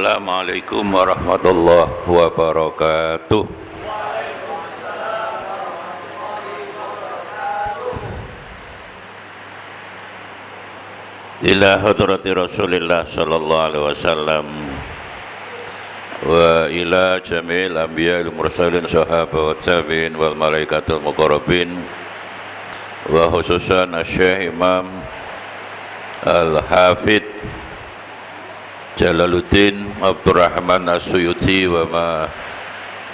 Assalamualaikum warahmatullahi wabarakatuh. Ila hadrati Rasulillah sallallahu alaihi wasallam wa ila jami'il anbiya'il mursalin sahabat wa tabi'in wal malaikatul muqarrabin wa khususan Syekh Imam Al-Hafidh Jalaluddin Abdurrahman As-Suyuti wa ma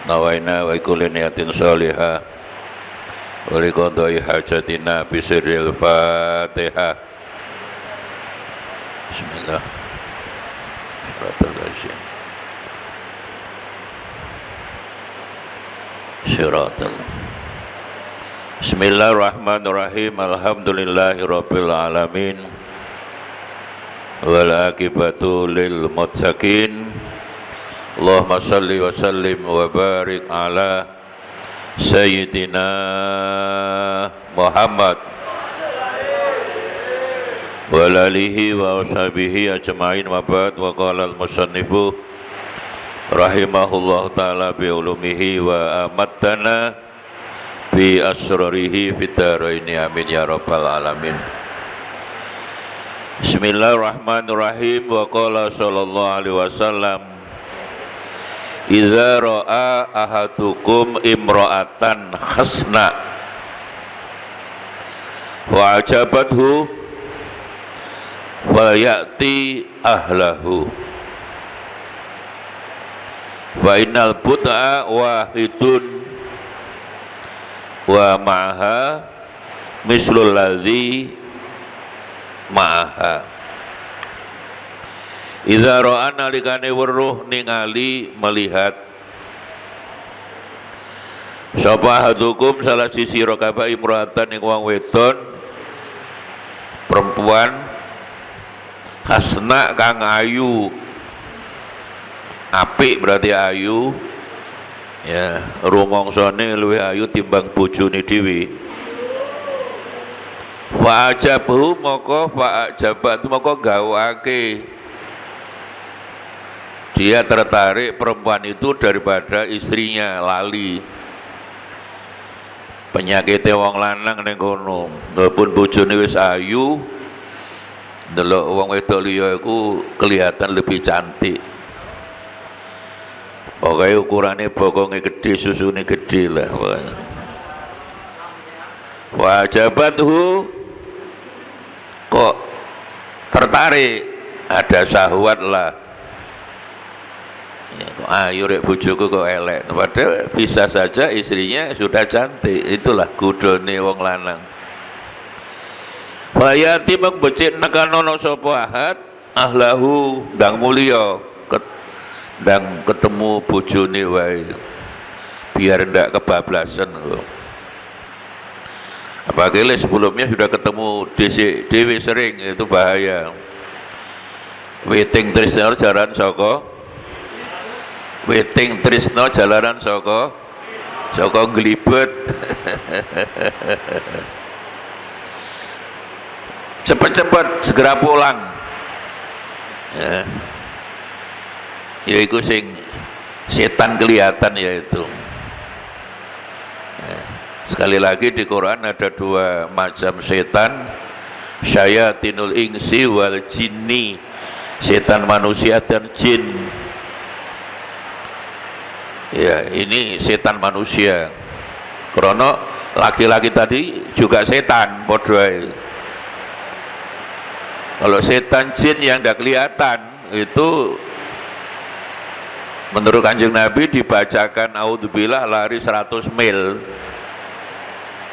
nawaina wa kulli niyatin salihah wa liqadai hajatina bisirril Fatihah. Bismillah. Bismillahirrahmanirrahim. Alhamdulillahirabbil alamin. Wal aqibatu lil muttaqin. Allahumma shalli wa sallim wa barik ala sayyidina Muhammad wa alihi wa ashabihi ajma'in wa ba'd. Wa qala al-musannifu rahimahullah ta'ala bi ulumihi wa amattana bi asrarihi fitaraini amin ya rabbal alamin. Bismillahirrahmanirrahim. Wa qala sallallahu alaihi wasallam idza ra'a ahadukum imra'atan khasna wa ajabathu wa ya'ti ahlahu wa innal bud'a wahidun wa ma'aha mislul ladzi ma'aha. Idza ra'a nalikane weruh ningali melihat sapa hadukum salah sisi rokaba imra'atan ing wong wedon perempuan hasna kang ayu, apik berarti ayu ya, rumongsane luwih ayu timbang bojone dhewe. Fa ajabu moko fa ajabat moko gawake dia tertarik perempuan itu daripada istrinya, lali penyakitnya wong lanang ning kono, walaupun bojone wis ayu delok wong wedok liya iku kelihatan lebih cantik. Pokoknya ukurannya bokongnya gede, susunya gede lah. Wajabathu kok tertarik, ada syahwat lah. Ya, kok ayo rek bojoku kok elek. Padahal bisa saja istrinya sudah cantik. Itulah gudone wong lanang. Wayati mengbecik nekanono sapa ahad ahlahu ndang mulya ndang ketemu bojone wae biar ndak kebablasan kok. Apalagi sebelumnya sudah ketemu dewe sering, itu bahaya. Weting tresno jalaran saka weting tresno jalaran saka glibet. Cepat-cepat segera pulang ya, yaitu sing setan kelihatan yaitu ya. Sekali lagi di Quran ada dua macam setan, syayatinul insi wal jinni, setan manusia dan jin ya. Ini setan manusia karena laki-laki tadi juga setan podoi. Kalau setan jin yang tidak kelihatan itu menurut Kanjeng Nabi dibacakan audzubillah lari 100 mil.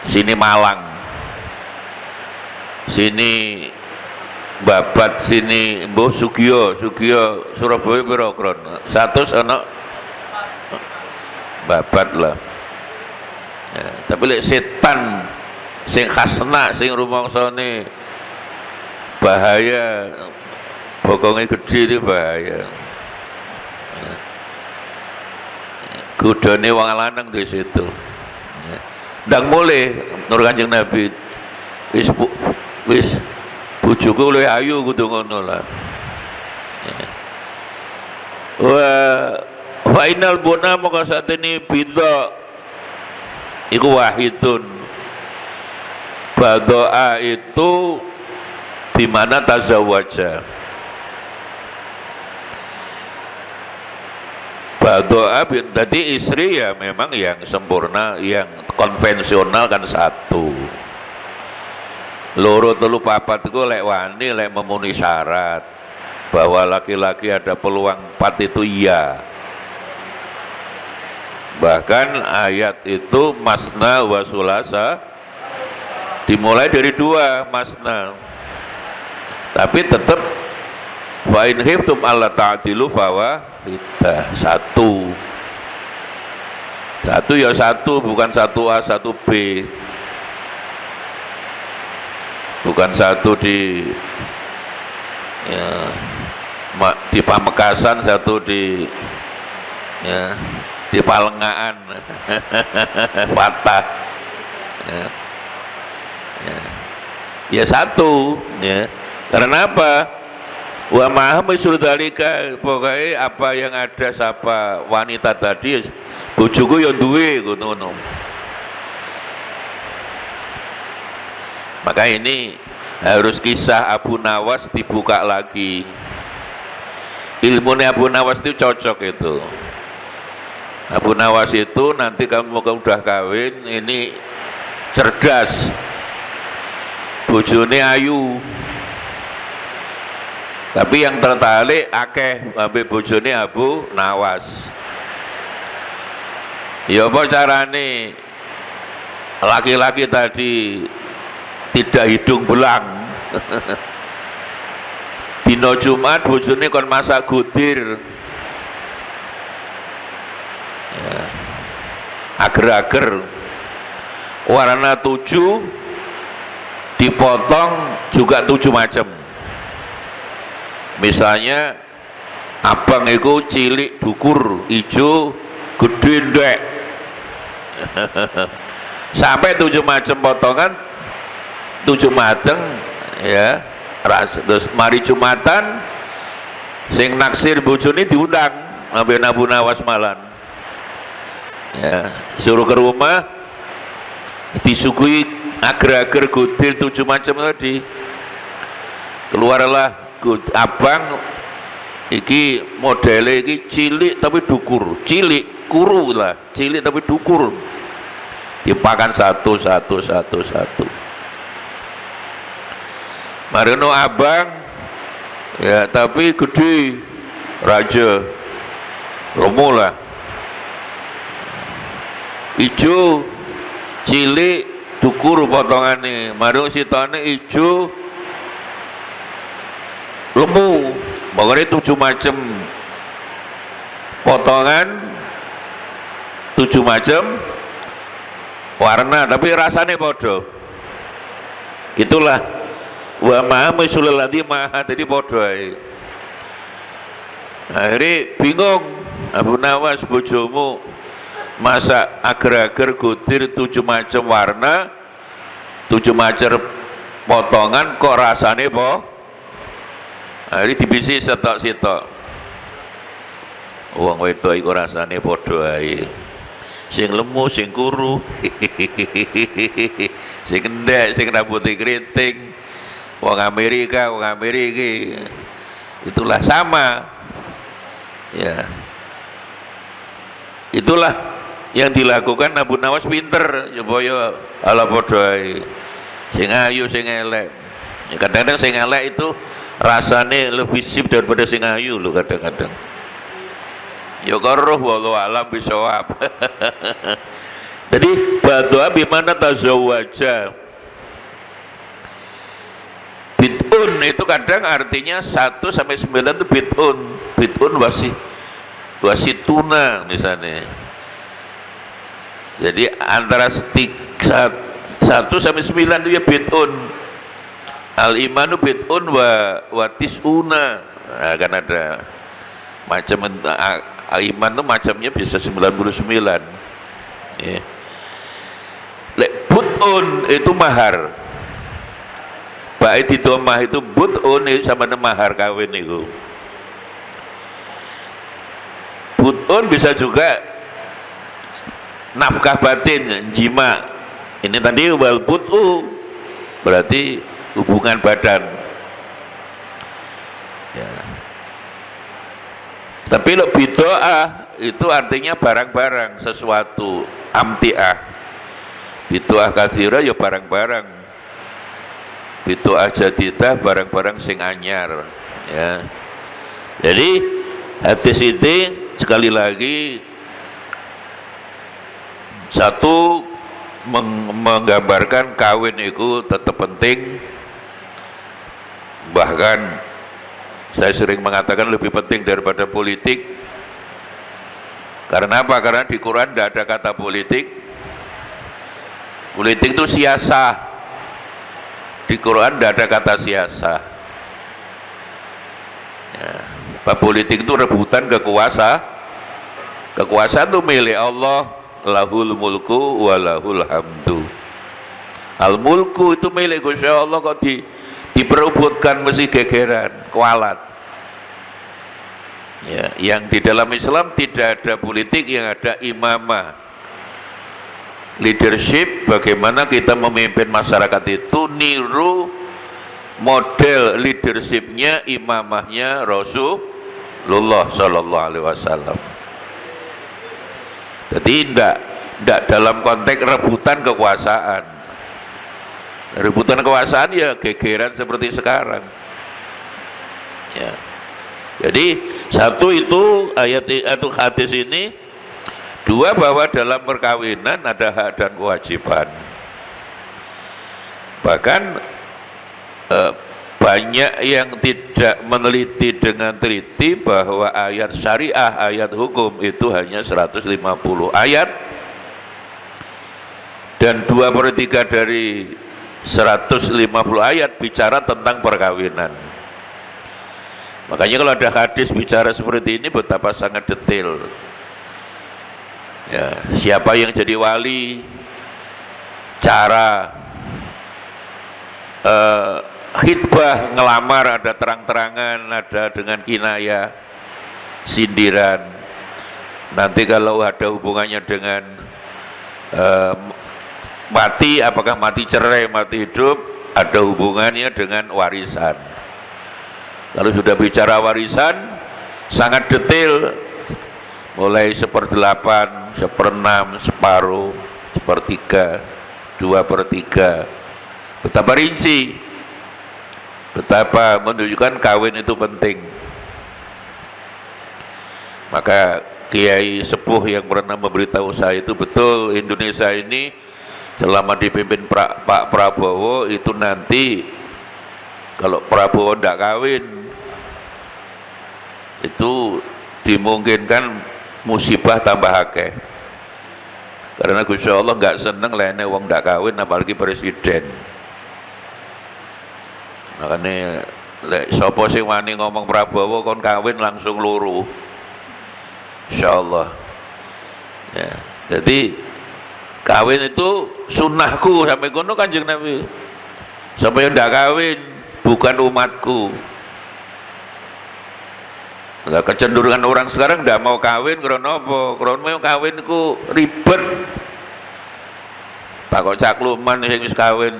Sini Malang, sini Babat, sini Mbuh Sugio Surabaya piro kron 100 ana Babat lah ya. Tapi lek setan sing khasna sing rumongsane bahaya, bokongnya gede itu bahaya. Gudane wong lanang di situ. Ndang mulai menurut Kanjeng Nabi wis bojoku luwih ayu kudu ngono lah. Wa innal buna maka saat ini bidha iku wahidun. Badoa itu dimana tazawwaja. Badoa jadi istri ya memang yang sempurna, yang konvensional kan satu. Loro telu papat itu lek wani lek memenuhi syarat bahwa laki-laki ada peluang 4 itu iya. Bahkan ayat itu masna wa sulasa dimulai dari 2 masna. Tapi tetap wa in khiftum alla ta'dilu fawa satu ya satu, bukan 1A 1B, bukan satu di di Pamekasan, satu di di Palengaan patah ya satu ya. Karena apa? Wa maha misul dalika, pokoknya apa yang ada sapa wanita tadi bojoku ya duwe ngono. Maka ini harus kisah Abu Nawas dibuka lagi. Ilmunya Abu Nawas itu cocok itu. Abu Nawas itu nanti kamu udah kawin ini cerdas, bojone ayu, tapi yang tertarik akeh ambek bojone Abu Nawas. Ya apa carane laki-laki tadi tidak hidung belang. Dino Jumat bojone kon masak gudir. Ya. Ager-ager warna 7 dipotong juga 7 macam. Misalnya abang itu cilik dukur ijo gede ndek. Sampai 7 macam potongan, 7 macam ya. Terus mari Jumatan sing naksir bojone diundang ambil Abu Nawas malan. Ya, suruh ke rumah disuguhi agar-agar gudir 7 macam tadi. Keluarlah abang iki modele iki cilik tapi dukur, cilik kuru lah, cilik tapi dukur, dipakan satu. Marino abang ya tapi gede raja romo lah, ijo cilik dukur potongane, marino sitane ijo lemu, pokoknya 7 macam potongan, 7 macam warna, tapi rasanya podo. Itulah wa maha misulallati maha, jadi podo. Akhirnya bingung Abu Nawas, bojomu masak agar-agar gudir 7 macam warna, 7 macam potongan, kok rasanya po? Hari dibisi setok-setok. Wong wedok iku rasane padha ae. Sing lemu, sing kuru. Sing endek, sing rambutnya keriting. Wong Amerika. Itulah sama. Ya. Itulah yang dilakukan Abu Nawas, pinter supaya ala padha ae. Sing ayu, sing elek. Kadang-kadang sing elek itu rasanya lebih sip daripada sing ayu lo kadang-kadang. Ya karoh wallahu alam bisawab. Jadi badwa bimana tazawwaja. Bid'un itu kadang artinya 1 sampai 9 itu bid'un. Bid'un wasituna misalnya. Jadi antara 1 sampai 9 itu ya bid'un. Al-imanu bid'un wa tis'una. Nah, kan ada macam iman itu macamnya bisa 99 ya. But'un itu mahar, baik itu mah itu but'un itu sama dengan mahar kawin itu. But'un bisa juga nafkah batin, jima. Ini tadi wal but'u berarti hubungan badan ya. Tapi lo bid'ah itu artinya barang-barang, sesuatu, amti'ah. Bid'ah katsira ya barang-barang, bid'ah jadidah barang-barang sing anyar ya. Jadi hadis ini sekali lagi satu menggambarkan kawin itu tetap penting, bahkan saya sering mengatakan lebih penting daripada politik. Karena apa? Karena di Quran tidak ada kata politik. Politik itu siasah, di Quran tidak ada kata siasah ya. Politik itu rebutan kekuasaan itu milik Allah, lahul mulku walahul hamdu. Al mulku itu milik Gusti Allah, kok diperebutkan mesti gegeran, kualat ya. Yang di dalam Islam tidak ada politik, yang ada imamah, leadership. Bagaimana kita memimpin masyarakat itu niru model leadershipnya, imamahnya Rasulullah Sallallahu Alaihi Wasallam. Jadi tidak dalam konteks rebutan kekuasaan. Rebutan kekuasaan ya gegeran seperti sekarang ya. Jadi satu itu ayat atau hadis ini. Dua, bahwa dalam perkawinan ada hak dan kewajiban. Bahkan banyak yang tidak meneliti dengan teliti bahwa ayat syariah, ayat hukum itu hanya 150 ayat, dan 2/3 dari 150 ayat bicara tentang perkawinan. Makanya kalau ada hadis bicara seperti ini betapa sangat detail ya. Siapa yang jadi wali, cara khitbah ngelamar ada terang-terangan, ada dengan kinayah, sindiran. Nanti kalau ada hubungannya dengan mati, apakah mati cerai, mati hidup, ada hubungannya dengan warisan. Kalau sudah bicara warisan sangat detail, mulai 1/8, 1/6, separuh, 1/3, 2/3, betapa rinci, betapa menunjukkan kawin itu penting. Maka kiai sepuh yang pernah memberitahu saya itu betul, Indonesia ini selama dipimpin Pak Prabowo itu nanti kalau Prabowo tidak kawin itu dimungkinkan musibah tambah akeh. Karena Gusti Allah nggak seneng lene wong ndak kawin, apalagi presiden. Makanya sapa sing wani ngomong Prabowo kon kawin langsung luru, insyaallah ya. Jadi kawin itu sunnahku sampai kono Kanjeng Nabi. Sapa yang ndak kawin bukan umatku. Nah, kecenderungan orang sekarang tidak mau kawin karena apa? Karena mau kawin itu ribet. Pak kok cakluman yang wis kawin.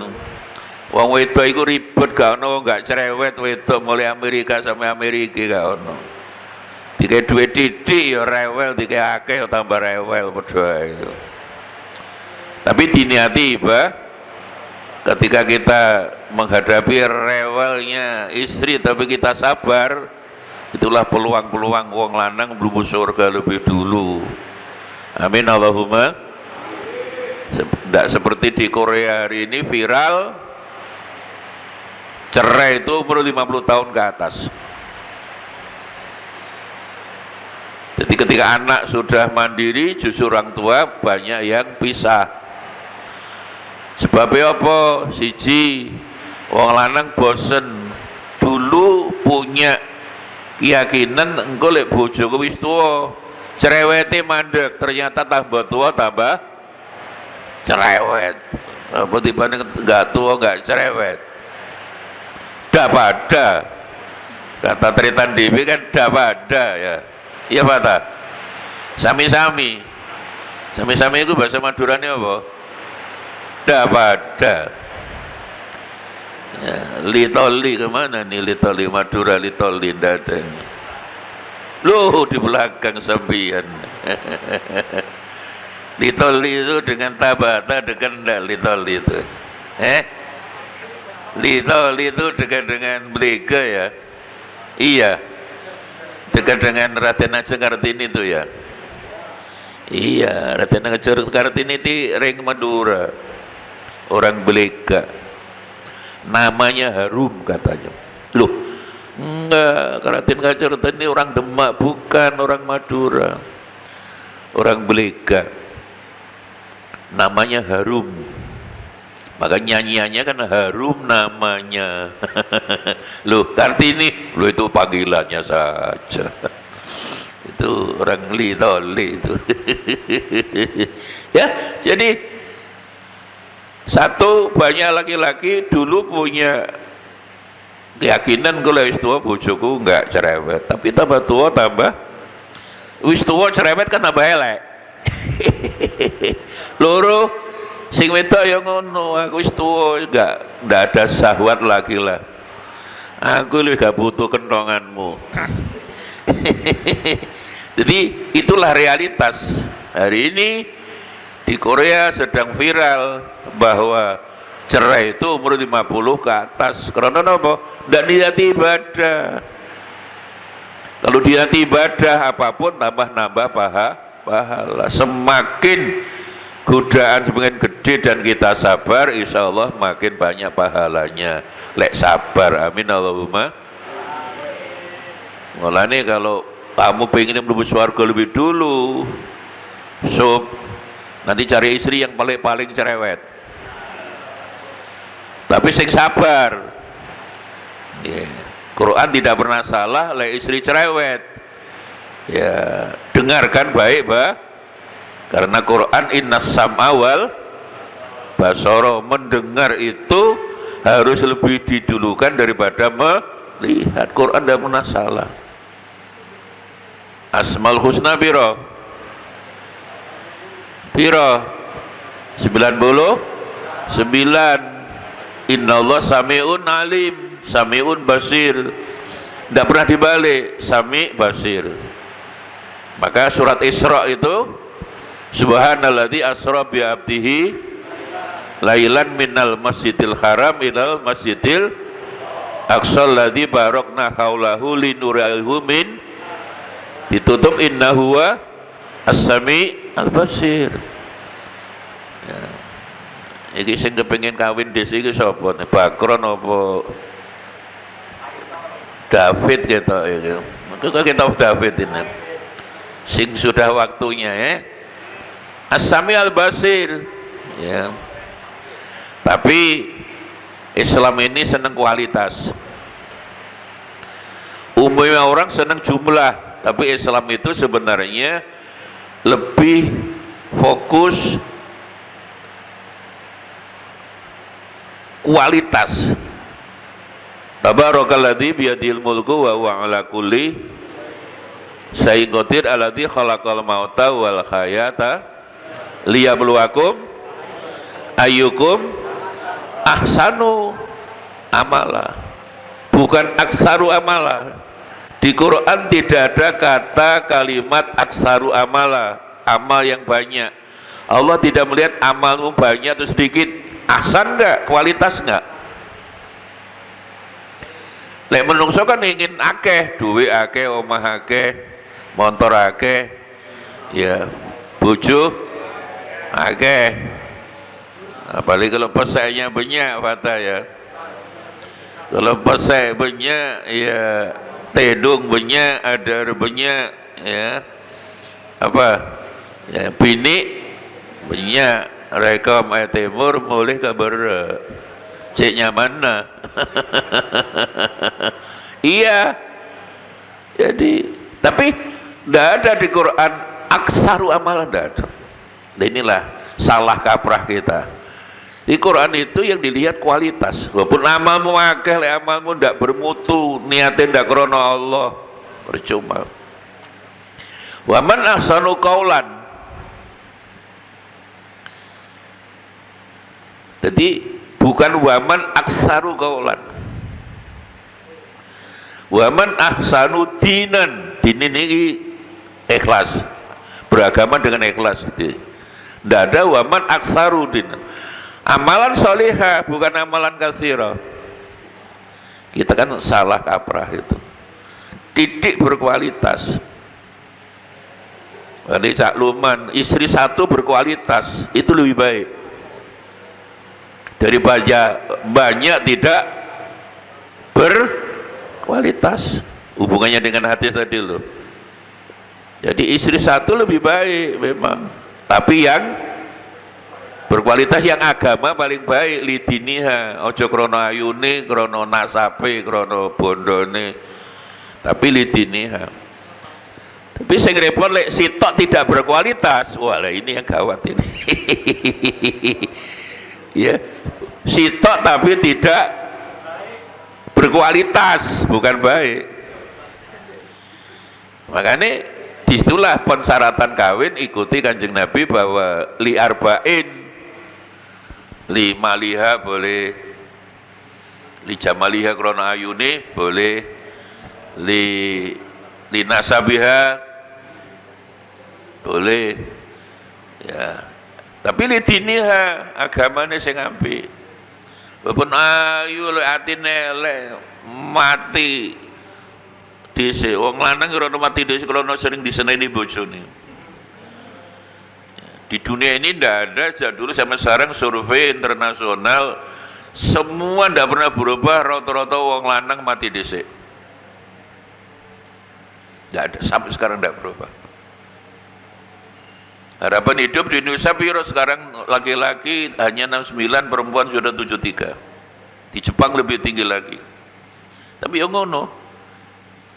Wong wedok iku ribet, gak ono, gak cerewet wedok mulai Amerika sampai Amerika gak ono. Dike duit titik ya rewel, dike akeh ya tambah rewel padha itu. Tapi diniati Iba, ketika kita menghadapi rewelnya istri tapi kita sabar, itulah peluang-peluang wong lanang mlebu surga lebih dulu. Amin Allahumma. Tidak seperti di Korea hari ini viral cerai itu umur 50 tahun ke atas. Jadi ketika anak sudah mandiri justru orang tua banyak yang pisah. Sebabnya apa? Siji, wong lanang bosen. Dulu punya keyakinan engko lek bojoku wis tuwa, cerewete mandek, ternyata tambah tua tambah cerewet. Apa tibane enggak tua enggak cerewet. Dak pada. Kata Tritan Dewi kan dak pada ya. Iya Pak. Sami-sami. Sami-sami itu bahasa Maduranya apa? Pada. Ya, litoli kemana nih litoli Madura litoli dadanya. Loh di belakang sambian. Litoli itu dengan tabata dengan enggak litoli itu. Litoli itu dengan belega ya. Iya. Dekat dengan Raden Ajeng Kartini itu ya. Iya, Raden Ajeng Kartini itu ring Madura. Orang belega. Namanya harum katanya. Loh, enggak, Raden Ajeng Kartini orang Demak, bukan orang Madura. Orang belega. Namanya harum. Maka nyanyiannya kan harum namanya. Loh, Kartini, loh itu panggilannya saja. Itu orang litoli itu. Ya, jadi satu, banyak laki-laki dulu punya keyakinan kalau wis tua bojoku enggak cerewet, tapi tambah tua tambah wis tua cerewet kan tambah elek. Loro sing wedok ya ngono, aku wis tua enggak ada syahwat lagi lah. Aku lebih gak butuh kentonganmu. Jadi itulah realitas. Hari ini di Korea sedang viral bahwa cerai itu umur 50 ke atas. Karena apa? Tidak niati ibadah. Kalau niati ibadah apapun tambah-nambah pahala. Semakin godaan semakin gede dan kita sabar, insya Allah makin banyak pahalanya. Lek sabar, amin Allahumma. Mulanya kalau kamu pengen menembus surga lebih dulu, nanti cari istri yang paling cerewet, tapi sing sabar. Quran tidak pernah salah, lek istri cerewet. Ya, dengarkan baik, karena Quran innas sam'a wal basara, mendengar itu harus lebih didulukan daripada melihat. Quran tidak pernah salah. Asmaul husna biro 99. Innallaha sami'un alim, sami'un basir. Tidak pernah dibalik, sami basir. Maka surat Isra itu subhanalladzi asra bi abdihi lailan minal masjidil haram ilal masjidil aqsal ladzi barakna haulahu linurihu min, ditutup innahu huwa as-sami al-basir. Ya. Iki sing kepengin kawin desi iki sapa? Bakron apa David gitu ya. Maka kita David ini. Sing sudah waktunya ya. As-sami al-basir. Ya. Tapi Islam ini senang kualitas. Umumnya orang senang jumlah, tapi Islam itu sebenarnya lebih fokus kualitas. Tabarakalladzi biyadil mulku wa huwa ala kulli syai'in qadir alladzi khalaqal mauta wal hayata liyabluwakum ayyukum ahsanu amala, bukan aksaru amala. Di Quran tidak ada kata kalimat aksaru amala, amal yang banyak. Allah tidak melihat amalmu banyak atau sedikit, ahsan enggak, kualitas enggak. Lek menungso kan ingin akeh, duit akeh, omah akeh, motor akeh, ya bojo akeh. Apalagi kalau pesainya banyak, Fata ya. Kalau pesai banyak, ya tedung banyak, ada banyak, ya apa, ya bini banyak, rekam timur mulai kabar cek nyaman. Iya, jadi tapi tidak ada di Quran aksaru amalan, tidak ada. Nah, inilah salah kaprah kita. Di Quran itu yang dilihat kualitas. Walaupun amalmu akeh, amalmu tidak bermutu, niatnya tidak krono Allah, percuma. Wa man ahsanu qaulan. Jadi bukan waman aksaru qaulan. Waman ahsanu dinan. Din ini ikhlas. Beragama dengan ikhlas. Tidak ada waman aksaru dinan. Amalan solihah bukan amalan kasira. Kita kan salah kaprah itu. Titik berkualitas. Ini Cak Luman, istri satu berkualitas itu lebih baik daripada banyak tidak berkualitas. Hubungannya dengan hati tadi loh. Jadi istri satu lebih baik memang, tapi yang berkualitas, yang agama paling baik. Lidiniha, ojo krono ayune, krono nasape, krono bondone, tapi lidiniha. Tapi sing repot lek sitok tidak berkualitas, wah ini yang gawat ini. Ya, sitok tapi tidak berkualitas, bukan baik. Makanya disitulah pensyaratan kawin, ikuti Kanjeng Nabi bahwa li arba'in, li maliha boleh, li jamaliha krona ayune boleh, li nasabiha boleh, ya. Tapi li diniha, agamane sing apik. Walaupun ayu lek atine elek mati dhisik. Wong lanang krono mati dhisik krono sering diseneni bojone. Di dunia ini tidak ada, sejak dulu sampai sekarang survei internasional semua tidak pernah berubah, rata-rata wong lanang mati dhisik. Tidak ada, sampai sekarang tidak berubah. Harapan hidup di Indonesia piro sekarang, laki-laki hanya 69, perempuan sudah 73. Di Jepang lebih tinggi lagi. Tapi yang ngono,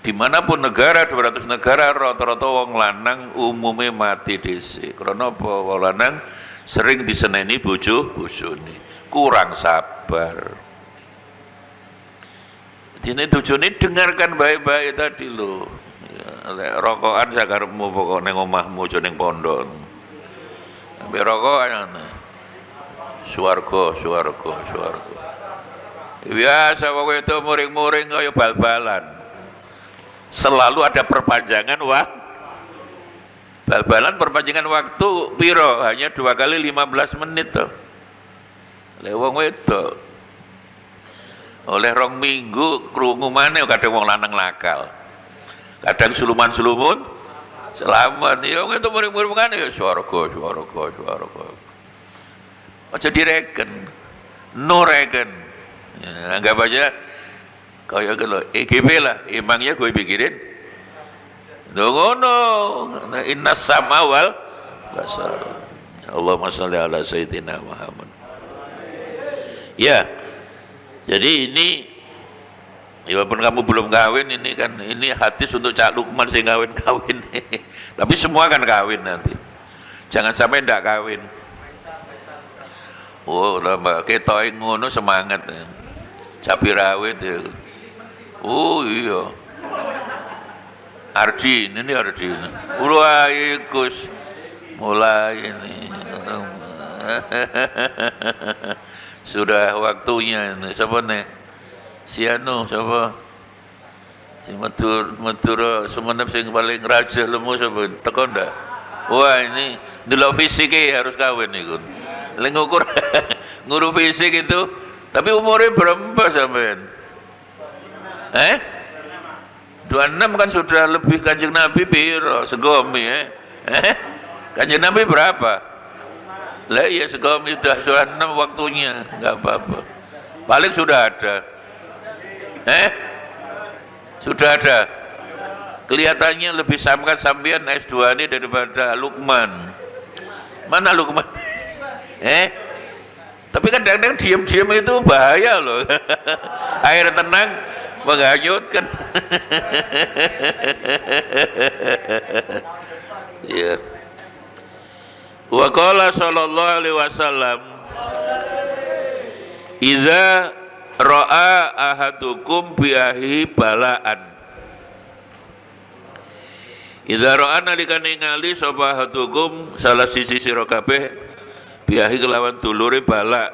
dimanapun negara, 200 negara, rata-rata wong lanang umumnya mati dhisik. Karena apa? Wong lanang sering diseneni bojone, kurang sabar. Dene bojone dengarkan baik-baik tadi lho. Ya, rokokan sakarepmu pokok ning omahmu aja ning pondok. Sampai rokokan swarga. Biasa pokoknya itu muring-muring kayak bal-balan. Selalu ada perpanjangan waktu. Bal-balan perpanjangan waktu piro? Hanya 2 kali 15 menit tuh. Oleh wong wedok. Oleh rong minggu krungu maneh kadang wong lanang nakal. Kadang suluman-sulumun selamat. Ya wong itu muring-muring kan ya swarga. Aja direken. No reken. Ya, anggap aja kayak gitu, EGB lah, emangnya gue pikirin ngono, innas sama wal basar. Allahumma sholli ala sayyidina Muhammad. Ya, jadi ini ya walaupun kamu belum kawin, ini kan ini hadis untuk Cak Lukman sing kawin tapi semua kan kawin nanti, jangan sampai ndak kawin. Oh tambah ketoke ngono semangat ya. Cabai rawit ya. Oh iya. Arjin, ini Arjin. Mulai Gus, mulai ini. Sudah waktunya ini. Siapa nih? Si anu, siapa? Si Madura, semenep sing paling raja lemu siapa? Tekon dah. Wah ini delok fisik harus kawin nih kun. Lek ngukur nguru fisik itu. Tapi umurnya berapa sampean? 26 kan sudah lebih Kanjeng Nabi piro segomi Kanjeng Nabi berapa? Lah iya segomi sudah 6 waktunya, enggak apa-apa. Paling sudah ada. Sudah ada. Kelihatannya lebih samkan sampean S2 ini daripada Lukman. Mana Lukman? Tapi kadang-kadang diam-diam itu bahaya loh. Air tenang menghanyutkan. Ya. Wa qala sallallahu alaihi wasallam, idza ra'a ahadukum bi ahi bala'an Idza ra'a nalika ningali sapa hatukum salah sisi sira kabeh biahi kelawan dulure balak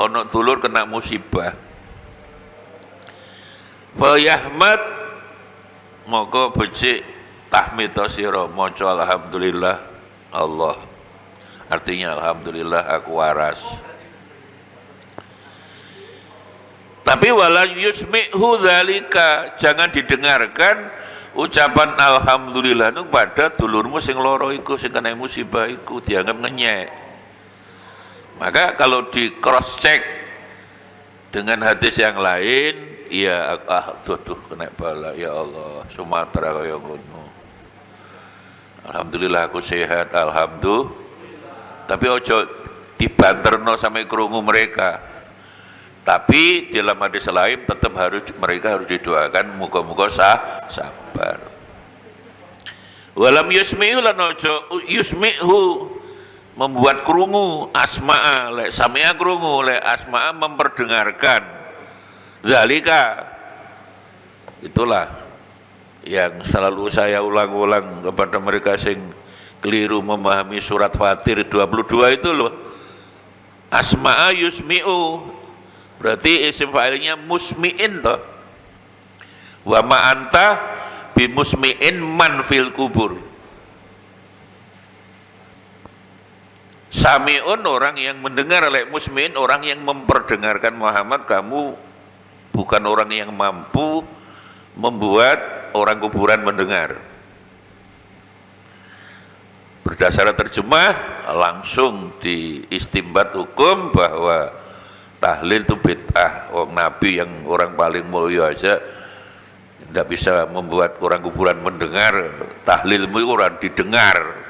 ana dulur kena musibah. Fa yahmad moko becik tahmid sira maca alhamdulillah Allah. Artinya alhamdulillah aku waras. Tapi wala yusmi'hu dzalika, jangan didengarkan ucapan alhamdulillah itu pada dulurmu sing loro iku sing kena musibah iku dianggap ngenyek. Maka kalau di cross check dengan hadis yang lain, ya tuh kena bala ya Allah, Sumatera kaya ngono. Alhamdulillah aku sehat, alhamdulillah. Tapi ojo dibanterno sampai krungu mereka. Tapi dalam hadis lain tetap mereka harus didoakan muga-muga sabar. Walam yusmi'u lan ojo yusmi'hu membuat krungu asma'a lek samia krungu lek asma'a memperdengarkan. Zalika itulah yang selalu saya ulang-ulang kepada mereka sing keliru memahami surat Fatir 22 itu loh. Asma'a yusmi'u berarti isim fa'ilnya musmi'in toh. Wa ma anta bi musmi'in man fil kubur. Sami'un orang yang mendengar, oleh musmi'in orang yang memperdengarkan Muhammad. Kamu bukan orang yang mampu membuat orang kuburan mendengar. Berdasarkan terjemah langsung diistimbat hukum bahwa tahlil itu bid'ah. Nabi yang orang paling mulia aja tidak bisa membuat orang kuburan mendengar, tahlilmu orang didengar.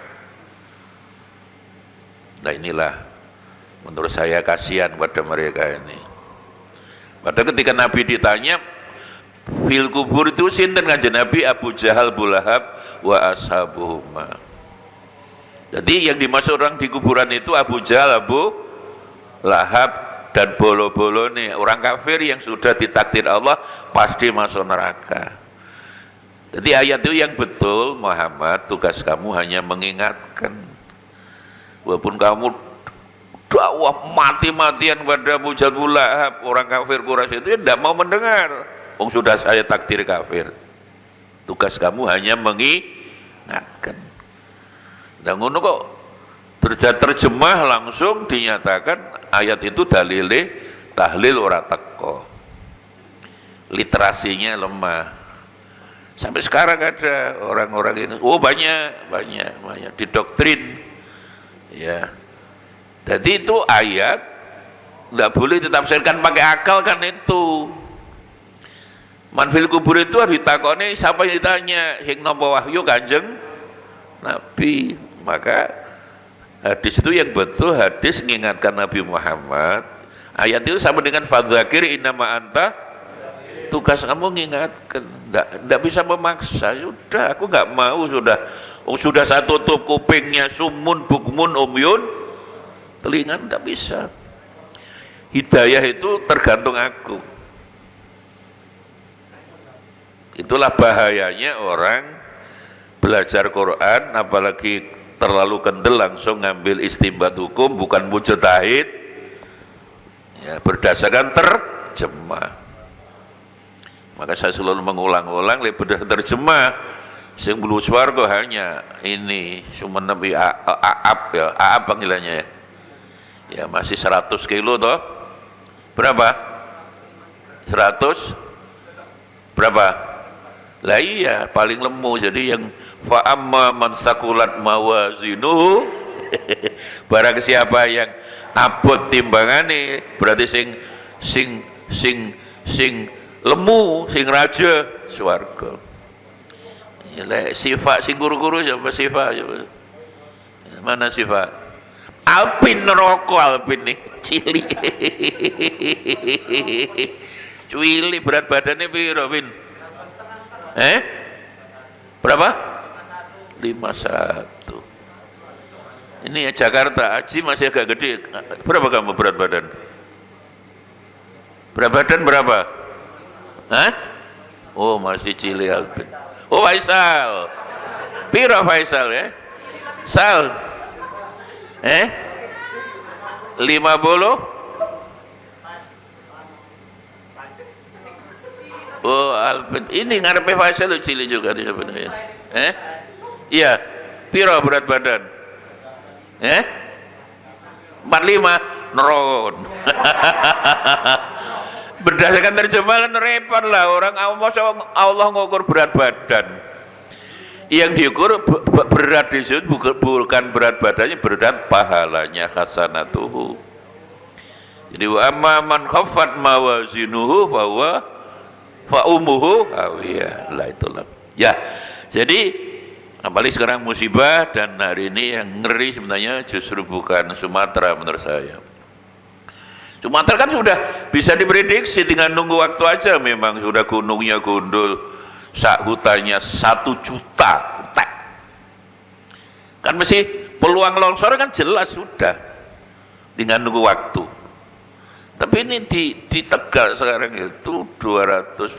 Nah inilah menurut saya kasihan pada mereka ini. Padahal ketika Nabi ditanya fil kubur itu sinten kanjeng Nabi, Abu Jahal, Abu Lahab wa ashabuhuma. Jadi yang dimaksud orang di kuburan itu Abu Jahal, Abu Lahab dan bolo-bolo nih orang kafir yang sudah ditakdir Allah pasti masuk neraka. Jadi ayat itu yang betul, Muhammad tugas kamu hanya mengingatkan. Walaupun kamu dakwah mati-matian pada Abu Jahal, Abu Lahab, orang kafir Quraisy itu tidak mau mendengar. Sudah saya takdir kafir. Tugas kamu hanya mengingatkan. Dan ngono kok terjemah langsung dinyatakan ayat itu dalile tahlil ora teko. Literasinya lemah. Sampai sekarang ada orang-orang ini, banyak didoktrin. Ya. Jadi itu ayat enggak boleh ditafsirkan pakai akal kan itu. Manfil kubur itu harus ditakoni siapa yang ditanya, hing nampa wahyu Kanjeng Nabi. Maka hadis itu yang betul hadis mengingatkan Nabi Muhammad. Ayat itu sama dengan fadzakir innama anta, tugas kamu mengingatkan, enggak bisa memaksa. Sudah, aku enggak mau, sudah saya tutup kupingnya, sumun bukmun umyun, telinga enggak bisa. Hidayah itu tergantung aku. Itulah bahayanya orang belajar Quran apalagi terlalu kendel langsung ngambil istimbat hukum, bukan mujtahid ya, berdasarkan terjemah. Maka saya selalu mengulang-ulang berdasarkan terjemah sing bulu swarga hanya ini cuma nabi aap ya, aap panggilannya ya masih 100 kilo toh, berapa 100 berapa lah, iya paling lemu. Jadi yang fa amma man sakulat mawazinuhu barang siapa yang abot timbangane berarti sing lemu, sing raja swarga. Lek sifat sing guru-guru siapa sifat coba? Mana sifat? Alpin neraka Alpin nih cili. Cuili berat badannya piro Pin? Berapa? 51. Ini ya Jakarta, Aji masih agak gede. Berapa kamu berat badan? Berat badan berapa? Oh masih cili Alvin. Oh Faisal. Piro Faisal ya? Sal. 50? Oh, Albert. Ini ngarepe Faisal lu cilik juga dia sebenarnya. Iya. Piro berat badan? 45 neron. Berdasarkan terjemahan repot lah orang Allah ngukur berat badan. Yang diukur berat disebut bukan berat badannya, berat pahalanya, hasanatuhu. Jadi wa amma man khaffat mawazinuhu fa ummuhu hawiyah. Lah itulah. Ya. Jadi apalagi sekarang musibah, dan hari ini yang ngeri sebenarnya justru bukan Sumatera menurut saya. Sumatera kan sudah bisa diprediksi, tinggal nunggu waktu aja. Memang sudah gunungnya gundul, sak hutannya 1 juta hektar. Kan mesti peluang longsor kan jelas sudah, tinggal nunggu waktu. Tapi ini di Tegal sekarang itu 200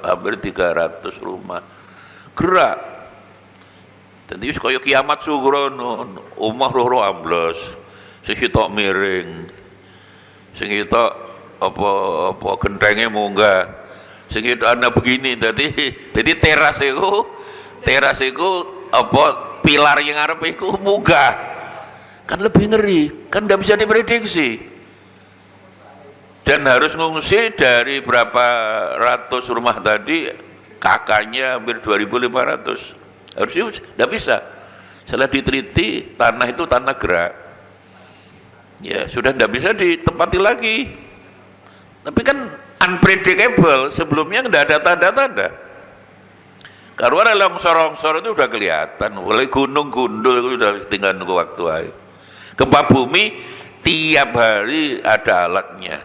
hampir 300 rumah gerak. Jadi wis kaya kiamat sugro, omah loro ambles, sing sitok miring, sing sitok apa gentenge munggah, sing sitok ana begini. Jadi teras iku apa pilar yang ngarep iku munggah. Kan lebih ngeri, kan nggak bisa diprediksi. Dan harus ngungsi dari berapa ratus rumah tadi, kakaknya hampir 2.500. Harusnya tidak bisa. Setelah diteliti, tanah itu tanah gerak. Ya sudah tidak bisa ditempati lagi. Tapi kan unpredictable, sebelumnya tidak ada tanda-tanda. Karena longsor-longsor itu sudah kelihatan, oleh gunung gundul itu sudah tinggal nunggu waktu aja. Gempa bumi tiap hari ada alatnya.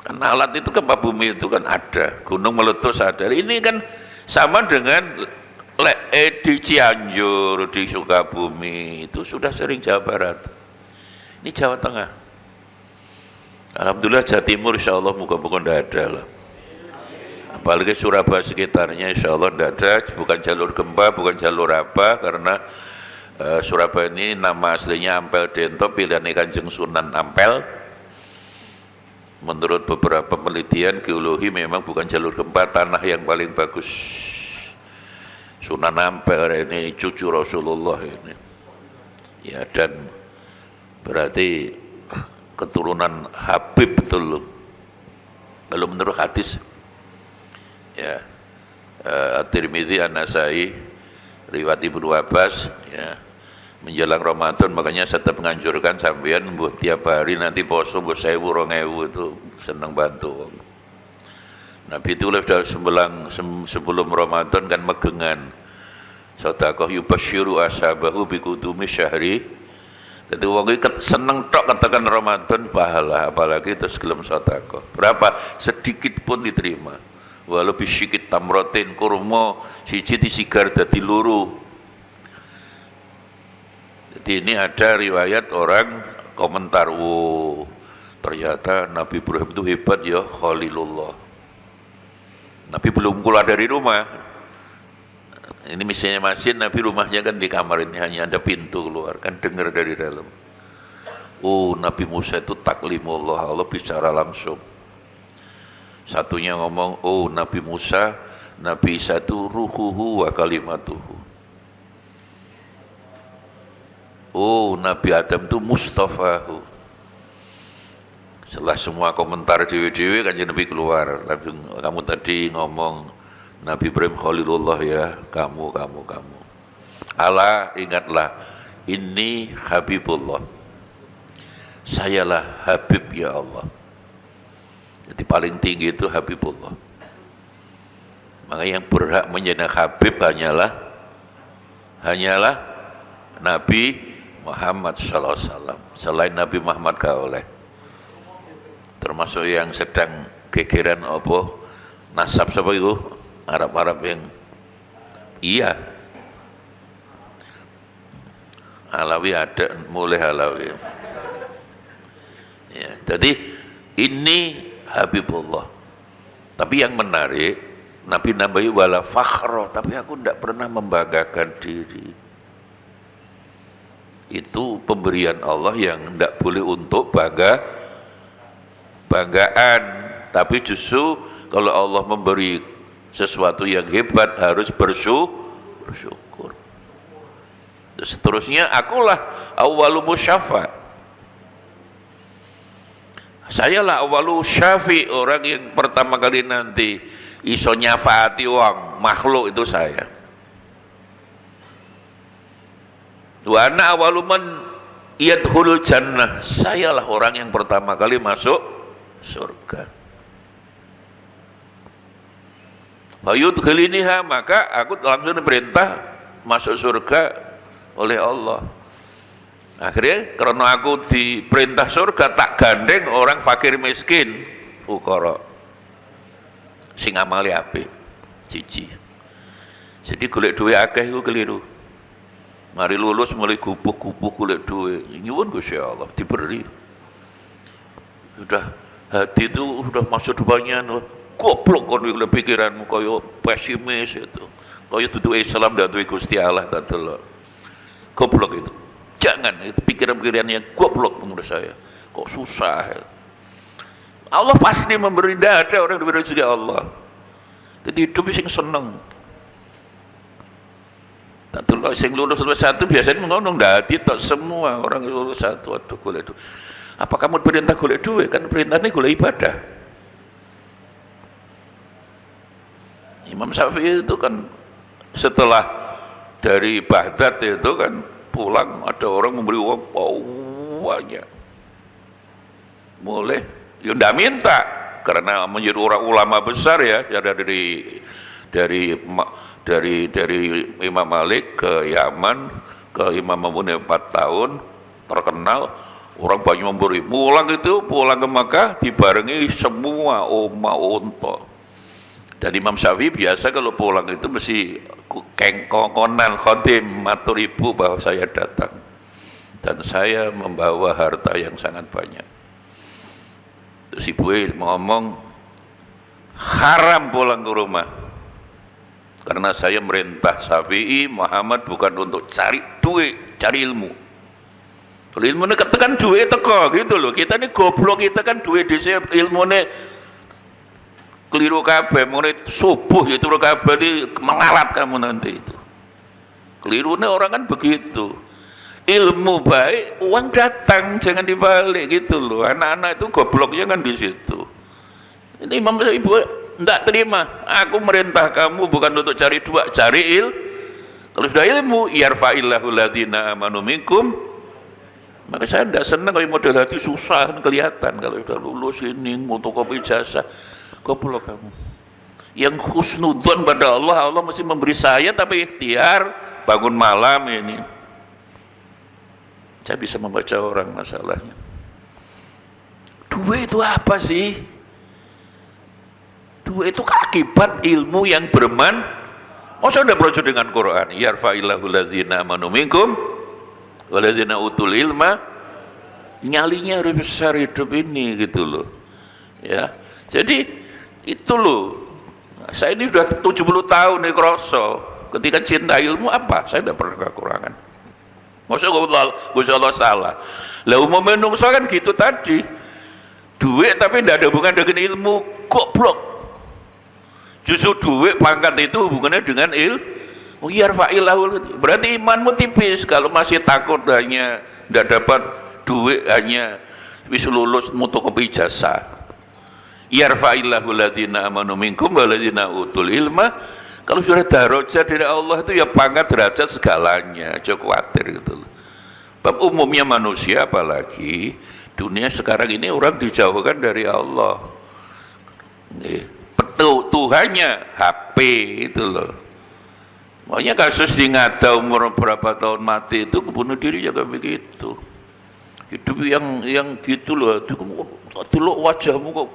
Kan alat itu gempa bumi itu kan ada, gunung meletus ada. Ini kan sama dengan di Cianjur, di Sukabumi, itu sudah sering Jawa Barat. Ini Jawa Tengah. Alhamdulillah Jawa Timur insya Allah moga-moga tidak ada lah. Apalagi Surabaya sekitarnya insya Allah tidak ada, bukan jalur gempa, bukan jalur apa, karena Surabaya ini nama aslinya Ampel Dento, pilihan Kanjeng Sunan Ampel. Menurut beberapa penelitian geologi memang bukan jalur gempa, tanah yang paling bagus. Sunan Ampel ini cucu Rasulullah ini. Ya, dan berarti keturunan Habib betul. Kalau menurut hadis ya, At-Tirmidzi, An-Nasai, riwayat Ibnu Abbas ya, menjelang Ramadan, makanya saya tetap menganjurkan sampean buat tiap hari nanti poso buat 1.000 2.000 itu senang bantu. Nabi itu sudah sebelum Ramadan kan megengan sedekah yubasyiru ashabahu biqudumi syahri. Jadi wong iki seneng tok katakan Ramadan pahala, apalagi terus gelem sedekah. Berapa? Sedikit pun diterima. Walau bisyikit tamrotin kurma siji disigar dadi loro. Jadi ini ada riwayat orang komentar, ternyata Nabi Ibrahim itu hebat ya, Khalilullah. Nabi belum keluar dari rumah. Ini misalnya masjid, Nabi rumahnya kan di kamar ini hanya ada pintu keluar, kan dengar dari dalam. Oh, Nabi Musa itu taklimullah, Allah bicara langsung. Satunya ngomong, oh Nabi Musa, Nabi Isa itu ruhuhu wa kalimatuhu. Oh, Nabi Adam itu Mustafahu. Setelah semua komentar dewi-dewi kan Nabi keluar. Kamu tadi ngomong Nabi Ibrahim Khalilullah ya, kamu. Allah ingatlah, ini Habibullah. Sayalah Habib ya Allah. Jadi paling tinggi itu Habibullah. Maka yang berhak menjadi Habib hanyalah Nabi Muhammad sallallahu alaihi wasallam. Selain Nabi Muhammad gak oleh. Termasuk yang sedang gegeran apa nasab sapa itu Arab-Arab yang iya. Alawi ada, mulai Alawi. Ya, jadi ini Habibullah. Tapi yang menarik, Nabi nambahi wala fakhra, tapi aku tidak pernah membanggakan diri. Itu pemberian Allah yang tidak boleh untuk banggaan, tapi justru kalau Allah memberi sesuatu yang hebat harus bersyukur. Seterusnya akulah awwalu musyafa'. Sayalah awwalu syafi', orang yang pertama kali nanti iso nyafaati wong makhluk itu saya. Wa ana awwalu man yadkhulul jannah, sayalah orang yang pertama kali masuk surga. Fa yudkhiliniha, maka aku langsung diperintah masuk surga oleh Allah. Akhirnya karena aku diperintah surga, tak gandeng orang fakir miskin fuqara sing amale apik siji. Jadi golek duit akeh iku keliru. Mari lulus mulai gubuk-gubuk golek duit. Nyuwun Gusti Allah diberi. Sudah hati itu sudah masuk depannya, goblok kon pikiranmu kaya pesimis itu. Kaya dudu Islam dan duwe Gusti Allah tak delok. Goblok itu. Jangan, itu pikiran-pikiran yang goblok menurut saya. Kok susah ya? Allah pasti memberi, tidak ada orang diberi rezeki Allah. Jadi hidup sing seneng. Tak tahu sing lulus satu biasanya ngomong dadi tak semua orang lulus satu aduh golek duit. Apa kamu perintah golek duit? Kan perintahnya golek ibadah. Imam Syafi'i itu kan setelah dari Baghdad itu kan pulang, ada orang memberi uang banyak. Boleh, ya tidak minta, karena menjadi orang ulama besar ya, ada dari Imam Malik ke Yaman, ke Imam Ma'mun 4 tahun, terkenal, orang banyak memberi. Pulang ke Makkah dibarengi semua oma unta. Dan Imam Syafi'i biasa kalau pulang itu mesti kengkongan khotim matur ibu bahwa saya datang dan saya membawa harta yang sangat banyak. Terus ibu ngomong haram pulang ke rumah karena saya merintah Syafi'i Muhammad bukan untuk cari duit, cari ilmu. Kalau ilmu ini ketekan duit teko gitu loh. Kita ini goblok, kita kan duit di ilmu ini keliru kabeh, mulai subuh itu kabeh di mengalat kamu nanti itu. Kelirunya orang kan begitu. Ilmu baik, uang datang, jangan dibalik gitu loh. Anak-anak itu gobloknya kan di situ. Ini Imam Ibu enggak terima. Aku merintah kamu bukan untuk cari dua, cari Kalau sudah ilmu, yarfa'illahu ladzina amanu minkum. Maka saya tidak senang kalau model hati susah kelihatan kalau sudah lulus ini fotokopi ijazah. Goblok kamu. Yang husnudzon pada Allah, Allah mesti memberi saya tapi ikhtiar bangun malam ini. Saya bisa membaca orang masalahnya. Duit itu apa sih? Duit itu akibat ilmu yang Masa udah berujuk dengan Quran? Yarfa'illahu ladzina amanu minkum waladzina utul ilma. Nyalinya harus besar hidup ini gitu loh. Ya. Jadi itu loh, saya ini sudah 70 tahun nih kroso, ketika cinta ilmu apa? Saya tidak pernah kekurangan. Maksudnya Gusti Allah salah. Lah umumnya menungso kan gitu tadi, duit tapi tidak ada hubungan dengan ilmu, goblok. Justru duit pangkat itu hubungannya dengan ilmu. Yarfa'illahu, berarti imanmu tipis kalau masih takut hanya tidak dapat duit, hanya wis lulus fotokopi ijazah. Yarfa'illahu ladzina amanu minkum waladzina utul ilma. Kalau sudah darajat dari Allah itu ya pangkat derajat segalanya, jangan khawatir gitu loh. Bab umumnya manusia apalagi dunia sekarang ini orang dijauhkan dari Allah. Tuhannya HP itu loh. Makanya kasus di Ngada umur berapa tahun mati itu bunuh diri juga begitu. Hidup yang gitu loh, dulu wajahmu kok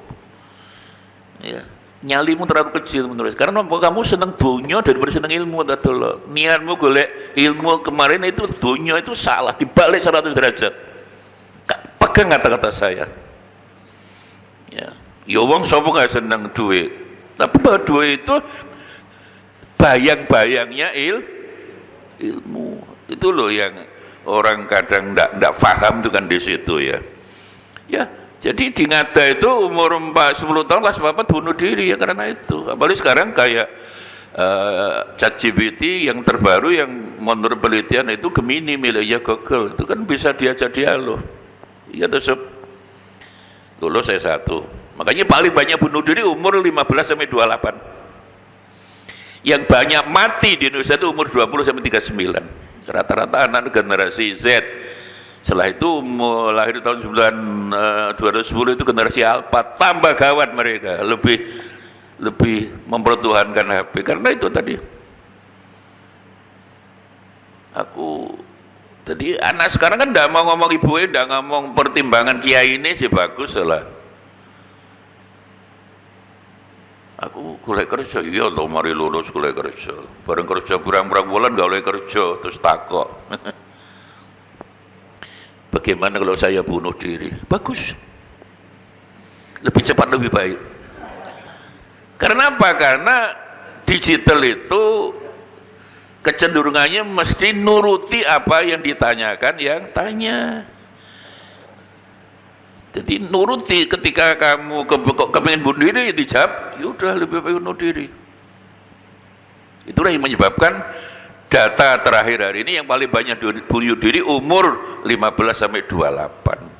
ya, nyalimu terlalu kecil menurut saya. Karena kamu senang dunia daripada senang ilmu tadi loh. Niatmu golek ilmu kemarin itu dunia itu salah, dibalik 100 derajat. Pegang kata-kata saya. Ya, wong sapa gak senang duit. Tapi badua itu bayang-bayangnya ilmu. Itu loh yang orang kadang ndak paham itu kan di situ ya. Ya, jadi di Ngada itu umur 10 tahun kelas 4 bunuh diri ya karena itu. Apalagi sekarang kayak ChatGPT yang terbaru yang menurut penelitian itu Gemini miliknya Google itu kan bisa diajak dialog. Iya tuh sob. Lulus saya 1. Makanya paling banyak bunuh diri umur 15 sampai 28. Yang banyak mati di Indonesia itu umur 20 sampai 39. Rata-rata anak generasi Z. Setelah itu lahir tahun 2010 itu generasi Alpha, tambah gawat mereka, lebih mempertuhankan HP karena itu tadi. Tadi anak sekarang kan tidak mau ngomong ibunya, tidak ngomong pertimbangan kiai ini sih bagus lah. Aku golek kerja, iya loh mari lulus golek kerja. Bareng kerja berang-berang bulan gak boleh kerja, terus takok. Bagaimana kalau saya bunuh diri? Bagus. Lebih cepat lebih baik. Karena apa? Karena digital itu kecenderungannya mesti nuruti apa yang ditanyakan yang tanya. Jadi nuruti ketika kamu kepengen bunuh diri dijawab, ya udah lebih baik bunuh diri. Itulah yang menyebabkan data terakhir hari ini yang paling banyak bunuh diri umur 15 sampai 28.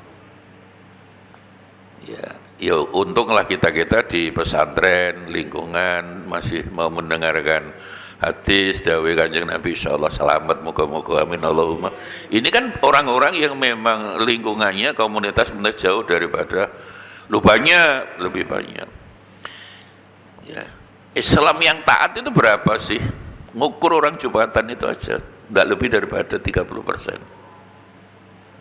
Ya untunglah kita di pesantren, lingkungan masih mau mendengarkan hadis dawuh Kanjeng Nabi insyaallah selamat moga-moga amin Allahumma. Ini kan orang-orang yang memang lingkungannya komunitas jauh daripada lupanya lebih banyak. Ya. Islam yang taat itu berapa sih? Ngukur orang Jumatan itu aja, enggak lebih daripada 30%.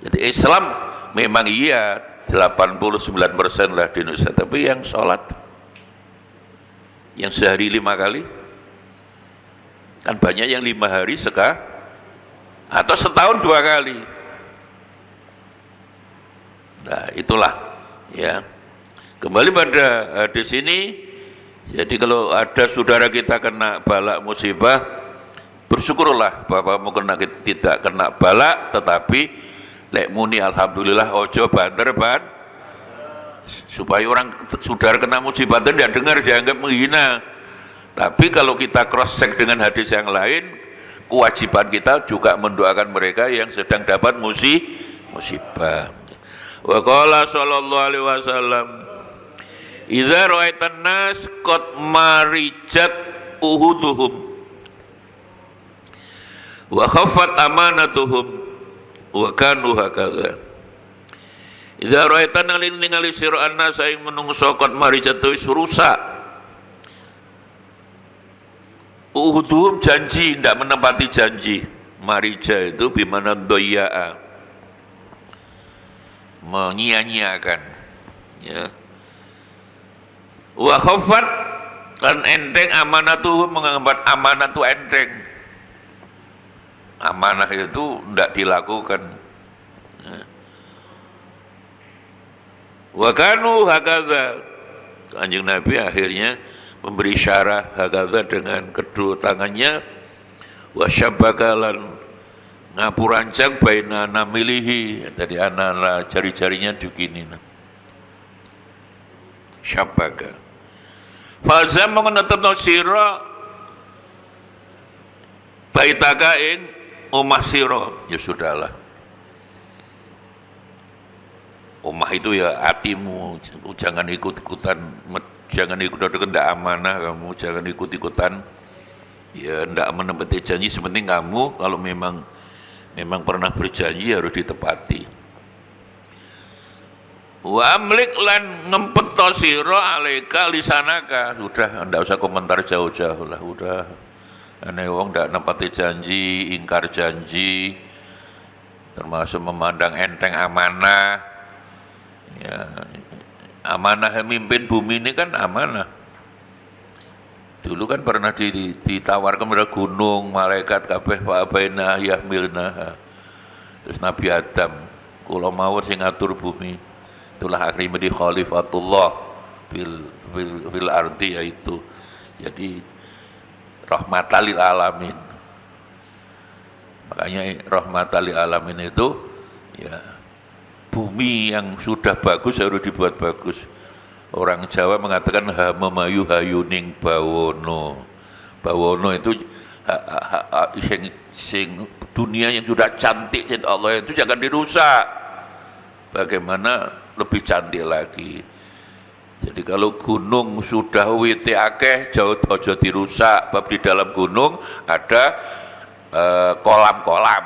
Jadi Islam memang iya 89% lah di Indonesia, tapi yang sholat yang sehari 5 kali kan banyak yang 5 hari atau setahun 2 kali. Nah itulah ya. Kembali pada hadis ini, jadi kalau ada saudara kita kena balak musibah, bersyukurlah bahwa tidak kena balak, tetapi lek muni alhamdulillah ojo banter supaya orang saudara kena musibah tidak dengar dianggap menghina. Tapi kalau kita cross check dengan hadis yang lain, kewajiban kita juga mendoakan mereka yang sedang dapat musibah. Wa qala sallallahu alaihi wasallam, "Idza ra'aitan nas qad marijat uhuduhum wa khaffat amanatuhum wa kanu hakadha." Idza ra'aitan ningali sira annas ing menungso qad marijat wis rusak. Uhuduhum janji, tidak menepati janji. Marija itu bimana doya'a, menyia-nyiakan ya. Wa khafat dan enteng amanatuhum, menganggap amanah itu enteng. Amanah itu tidak dilakukan ya. Wa kanu hakadha, Kanjeng Nabi akhirnya memberi syarah hakadha dengan kedua tangannya, wasyabakalan ngapurancang baina namilihi, dari anak jari-jarinya begini syabaka falzam mengenetapno sira baitaka ing omah sira, ya sudahlah. Omah itu ya hatimu, jangan ikut-ikutan, jangan ikut-ikutan tidak amanah kamu, jangan ikut-ikutan ya tidak menepati janji. Sepenting kamu kalau memang pernah berjanji harus ditepati. Wa amlik lan ngempetno sira alaika lisanaka, sudah tidak usah komentar jauh-jauh lah, udah aneh wong tidak nepati janji, ingkar janji, termasuk memandang enteng amanah ya. Amanah mimpin bumi ini kan amanah. Dulu kan pernah ditawarkan pada gunung, malaikat kabeh fa abaina yahmilna. Terus Nabi Adam, kula mawon sing ngatur bumi. Itulah akhirnya di khalifatullah, fil ardi, yaitu jadi rahmatan lil alamin. Makanya rahmatan lil alamin itu ya bumi yang sudah bagus harus dibuat bagus. Orang Jawa mengatakan hamamayu hayuning bawono. Bawono itu sing dunia yang sudah cantik Allah itu jangan dirusak. Bagaimana lebih cantik lagi. Jadi kalau gunung sudah wite akeh jauh ojo dirusak. Bab di dalam gunung ada kolam-kolam.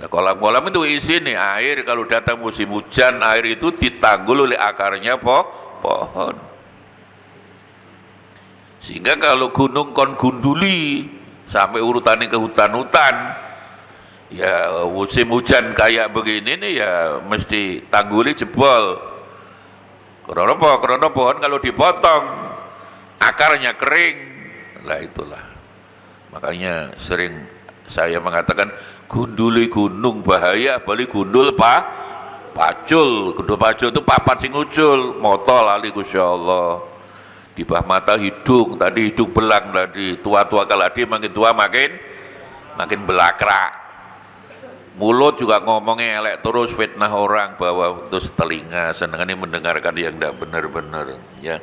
Nah, kolam-kolam itu isi nih air, kalau datang musim hujan air itu ditanggul oleh akarnya pohon. Sehingga kalau gunung kon gunduli sampai urutannya ke hutan-hutan, ya musim hujan kayak begini nih ya mesti tangguli jebol. Karena pohon kalau dipotong akarnya kering, lah itulah. Makanya sering saya mengatakan gunduli gunung bahaya, balik gundul pacul. Gundul pacul itu papat sing ucul, moto lali Gusti Allah. Di bawah mata hidung, tadi hidung belang tadi, tua-tua kaladi makin tua makin belakrak. Mulut juga ngomongnya elek terus, fitnah orang bahwa terus telinga senangannya mendengarkan yang tidak benar-benar ya.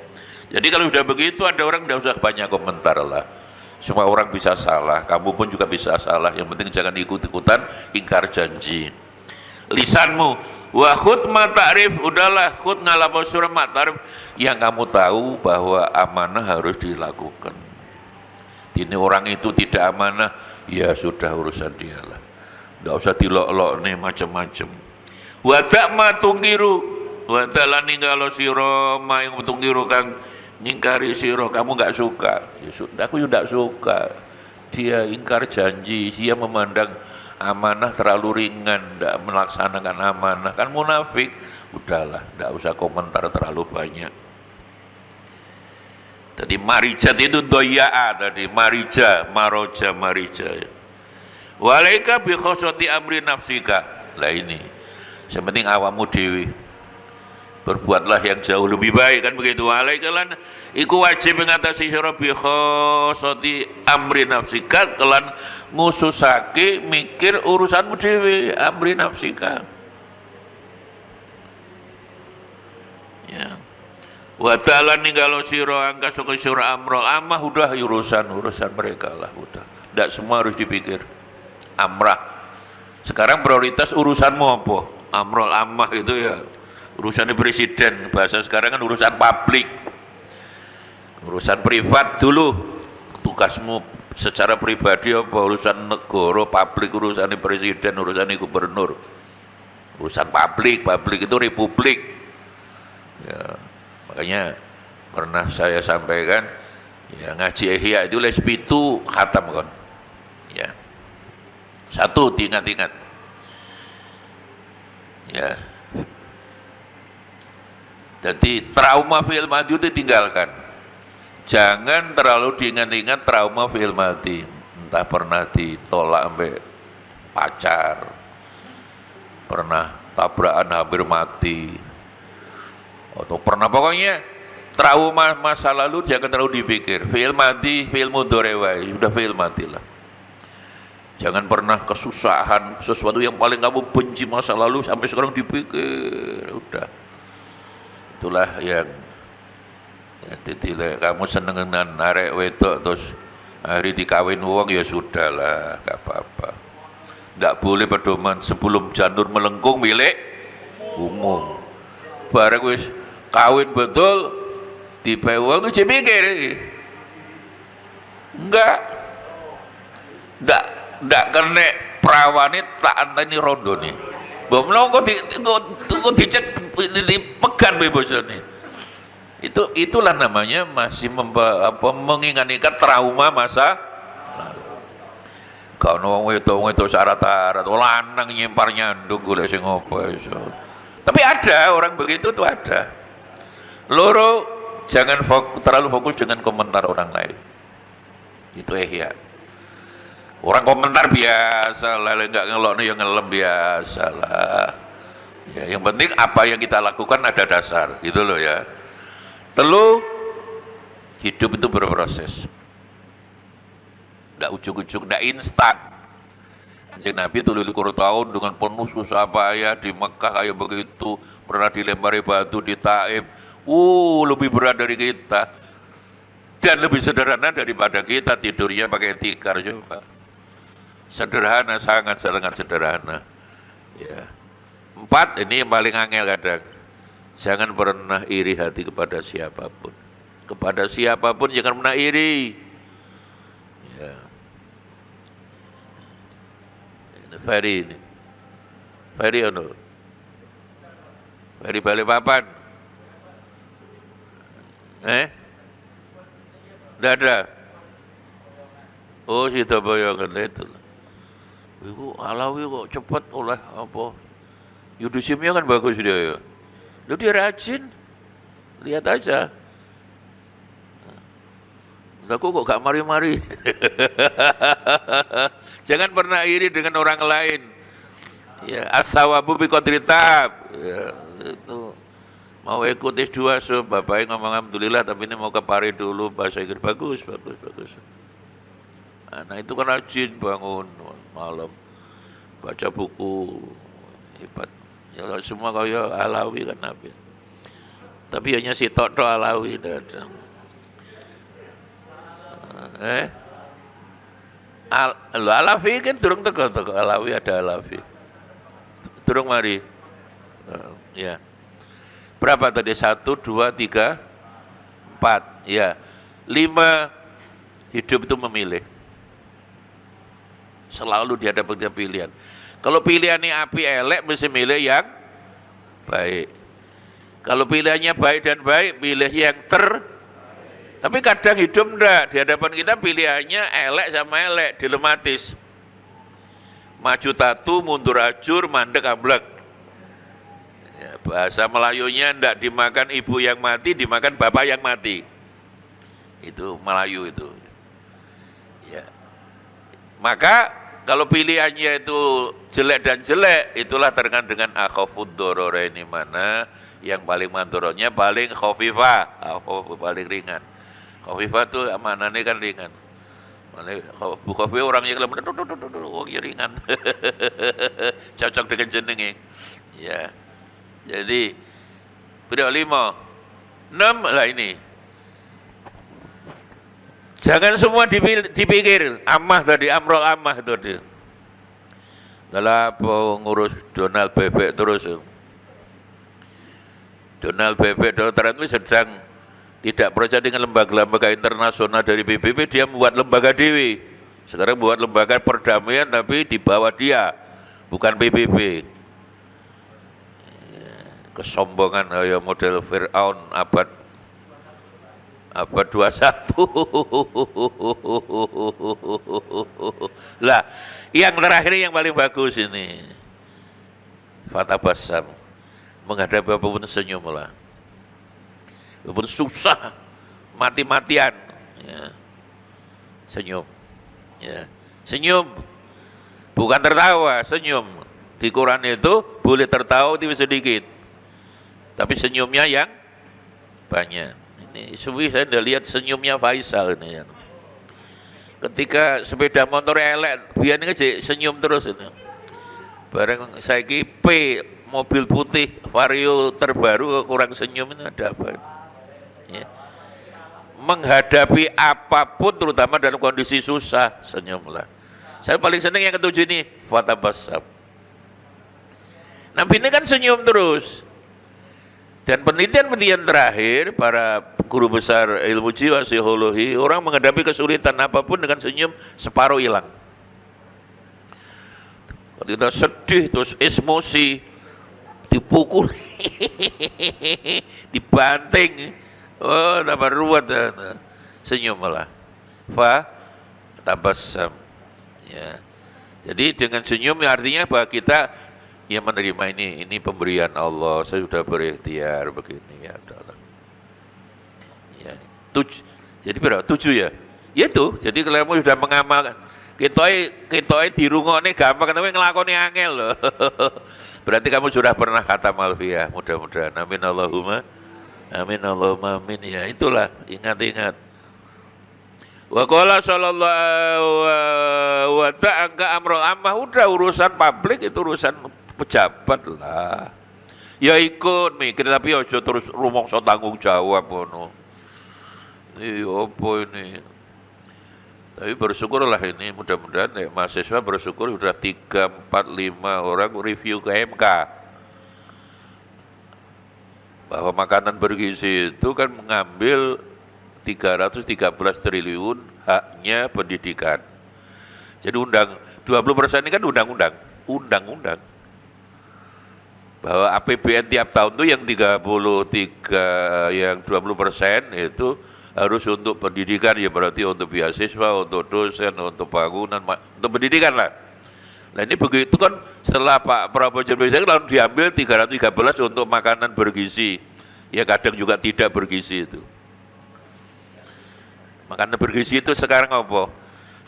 Jadi kalau sudah begitu ada orang tidak usah banyak komentar lah. Semua orang bisa salah, kamu pun juga bisa salah. Yang penting jangan ikut-ikutan ingkar janji. Lisanmu, wa khud ma ta'rif, udahlah khud ngalapo surah ma ta'rif, yang kamu tahu bahwa amanah harus dilakukan. Ini orang itu tidak amanah, ya sudah urusan dialah. Enggak usah dilok-lok nih macam-macam. Wa ta'ma tungkiru, wa ta'lani kalau sira ma yang tungkiru kang nyingkari siro, kamu nggak suka, ya sudah, aku juga suka. Dia ingkar janji, dia memandang amanah terlalu ringan, tidak melaksanakan amanah, kan munafik. Udahlah, tidak usah komentar terlalu banyak. Tadi marijat itu doya'a tadi, marija. Walaika bi khosoti amri nafsika. Lah ini, sementing awamu dewi. Berbuatlah yang jauh lebih baik, kan begitu. Alaikalan iku wajib mengatasi sira bi khosati amri nafsika, kelan ngususake mikir urusanmu dhewe, amri nafsika ya. Wa ta'ala ninggalo sira angka saka sira amrul amah, udah urusan mereka lah, udah ndak semua harus dipikir amrah. Sekarang prioritas urusanmu apa? Amrul amah itu ya urusan presiden, bahasa sekarang kan urusan publik, urusan privat dulu, tugasmu secara pribadi apa, urusan negara, publik, urusan presiden, urusan gubernur, urusan publik itu republik ya. Makanya pernah saya sampaikan ya, ngaji ihya itu les pitu khatam kon ya, satu diingat-ingat ya. Jadi trauma fil madi itu tinggalkan. Jangan terlalu diingat-ingat trauma fil madi. Entah pernah ditolak sampai pacar, pernah tabrakan hampir mati, atau pernah pokoknya trauma masa lalu jangan terlalu dipikir. Fil madi, fil mudhari wae, sudah fil madi lah. Jangan pernah kesusahan, sesuatu yang paling kamu benci masa lalu sampai sekarang dipikir. Udah. Itulah yang ya, kamu seneng dengan arek wedok terus hari dikawin wong ya sudahlah, gak apa-apa. Nggak boleh pedoman sebelum janur melengkung milik umum. Bareng wis kawin betul dipae wong itu mikir. Enggak kena prawane tak anteni rondo nih. Mbok menawa kok dicek dipegan bojone. Itulah namanya masih mengingat-ingat trauma masa lalu. Kalau wong wedok syarat-syarat lanang nyempar nyandung golek sing apa iso. Tapi ada orang begitu tuh ada. Loro, jangan terlalu fokus dengan komentar orang lain. Itu ihya. Orang komentar biasa lah, enggak ngelokno yang ngelem biasa lah. Ya, yang penting apa yang kita lakukan ada dasar, gitu loh ya. Telu, hidup itu berproses. Tidak ujuk-ujuk, tidak instan. Kanjeng Nabi 23 tahun dengan penuh susah payah di Mekah kayak begitu, pernah dilempari batu di Taif. Lebih berat dari kita dan lebih sederhana daripada kita, tidurnya pakai tikar coba. Sederhana, sangat sederhana. Ya. 4, ini yang paling angel kadang. Jangan pernah iri hati kepada siapapun. Kepada siapapun jangan pernah iri. Ya. Ferry ini. Ferry ono. Ferry Balikpapan. Tidak ada. Oh, Sidoboyo kan itu. Ibu Alawi kok cepat oleh apa? Yudisimnya kan bagus dia ya. Lu dia rajin. Lihat aja. Aku kok gak mari-mari. Jangan pernah iri dengan orang lain. Ya, as-sawabu bi qadri tab. Ya, itu. Mau ikut S2 so, bapaknya ngomong alhamdulillah, tapi ini mau ke Paris dulu, bahasa Inggris bagus. Nah itu kan rajin bangun malam, baca buku, hebat. Ya semua kaya Alawi kan Nabi. Tapi hanya si Toto Alawi datang. Alawi kan durung teko Alawi ada Alawi. Durung mari. Ya. Berapa tadi? 1, 2, 3, 4. Ya. 5, hidup itu memilih. Selalu dihadapkan pilihan. Kalau pilihannya api elek, mesti milih yang baik. Kalau pilihannya baik dan baik, pilih yang Tapi kadang hidup enggak. Di hadapan kita pilihannya elek sama elek, dilematis. Maju tatu, mundur ajur, mandek amblek. Ya, bahasa Melayunya enggak dimakan ibu yang mati, dimakan bapak yang mati. Itu Melayu itu. Ya. Maka kalau pilihannya itu jelek dan jelek, itulah terkait dengan akhafud dorore ini mana yang paling mandorotnya paling khafifah, paling ringan. Khafifah itu amanannya kan ringan. Bu Khafifah orangnya kalau ringan. Cocok dengan jenenge. Ya. Jadi beliau 5, 6 lah ini. Jangan semua dipikir amah tadi, amroh amah tadi. Dalam ngurus Donald Bebek terus. Donald Bebek Dokter itu sedang tidak percaya dengan lembaga-lembaga internasional dari PBB, dia membuat lembaga dewi. Sekarang buat lembaga perdamaian tapi di bawah dia, bukan PBB. Kesombongan ya model Fir'aun abad 21. Lah, yang terakhir yang paling bagus ini. Fatabassam. Menghadapi apapun senyumlah. Walaupun susah, mati-matian, ya. Senyum. Ya. Senyum. Bukan tertawa, senyum. Di Quran itu boleh tertawa tapi sedikit. Tapi senyumnya yang banyak. Ini suwi saya udah lihat senyumnya Faisal ini. Ketika sepeda motor elek, biar ini senyum terus ini. Bareng saya P mobil putih Vario terbaru kurang senyum, ini ada apa? Ya. Menghadapi apapun terutama dalam kondisi susah, senyumlah. Saya paling senang yang ketujuh ini, fatabassam. Nabi ini kan senyum terus. Dan penelitian-penelitian terakhir, para guru besar ilmu jiwa, psikologi, orang menghadapi kesulitan apapun dengan senyum separuh hilang. Kalau kita sedih, terus emosi, dipukul, dibanting, tambah ruwet, senyum malah. Tabassam. Ya. Jadi dengan senyum artinya bahwa kita ya menerima ini pemberian Allah, saya sudah berikhtiar begini ya Allah. Ya, jadi berapa? 7 ya? Ya itu, jadi kalau kamu sudah mengamalkan, kita dirungokne gampang, tapi ngelakoni angel loh. Berarti kamu sudah pernah kata malfiyah, mudah-mudahan. Amin Allahumma Amin Allahumma amin. Ya itulah, ingat-ingat. Wa qala sallallahu wa ta'ala amro amma, udah urusan publik itu urusan pejabat lah. Ya ikut mikir tapi aja terus rumangsa tanggung jawab ngono. Ini apa ini? Tapi bersyukurlah ini, mudah-mudahan mahasiswa bersyukur sudah 3, 4, 5 orang review ke MK. Bahwa makanan bergizi itu kan mengambil 313 triliun haknya pendidikan. Jadi 20% ini kan undang-undang. Bahwa APBN tiap tahun itu yang 20% itu harus untuk pendidikan, ya berarti untuk beasiswa, untuk dosen, untuk bangunan, untuk pendidikan lah. Nah ini begitu kan setelah Pak Prabowo jadi lalu diambil 313 untuk makanan bergizi. Ya kadang juga tidak bergizi itu. Makanan bergizi itu sekarang apa?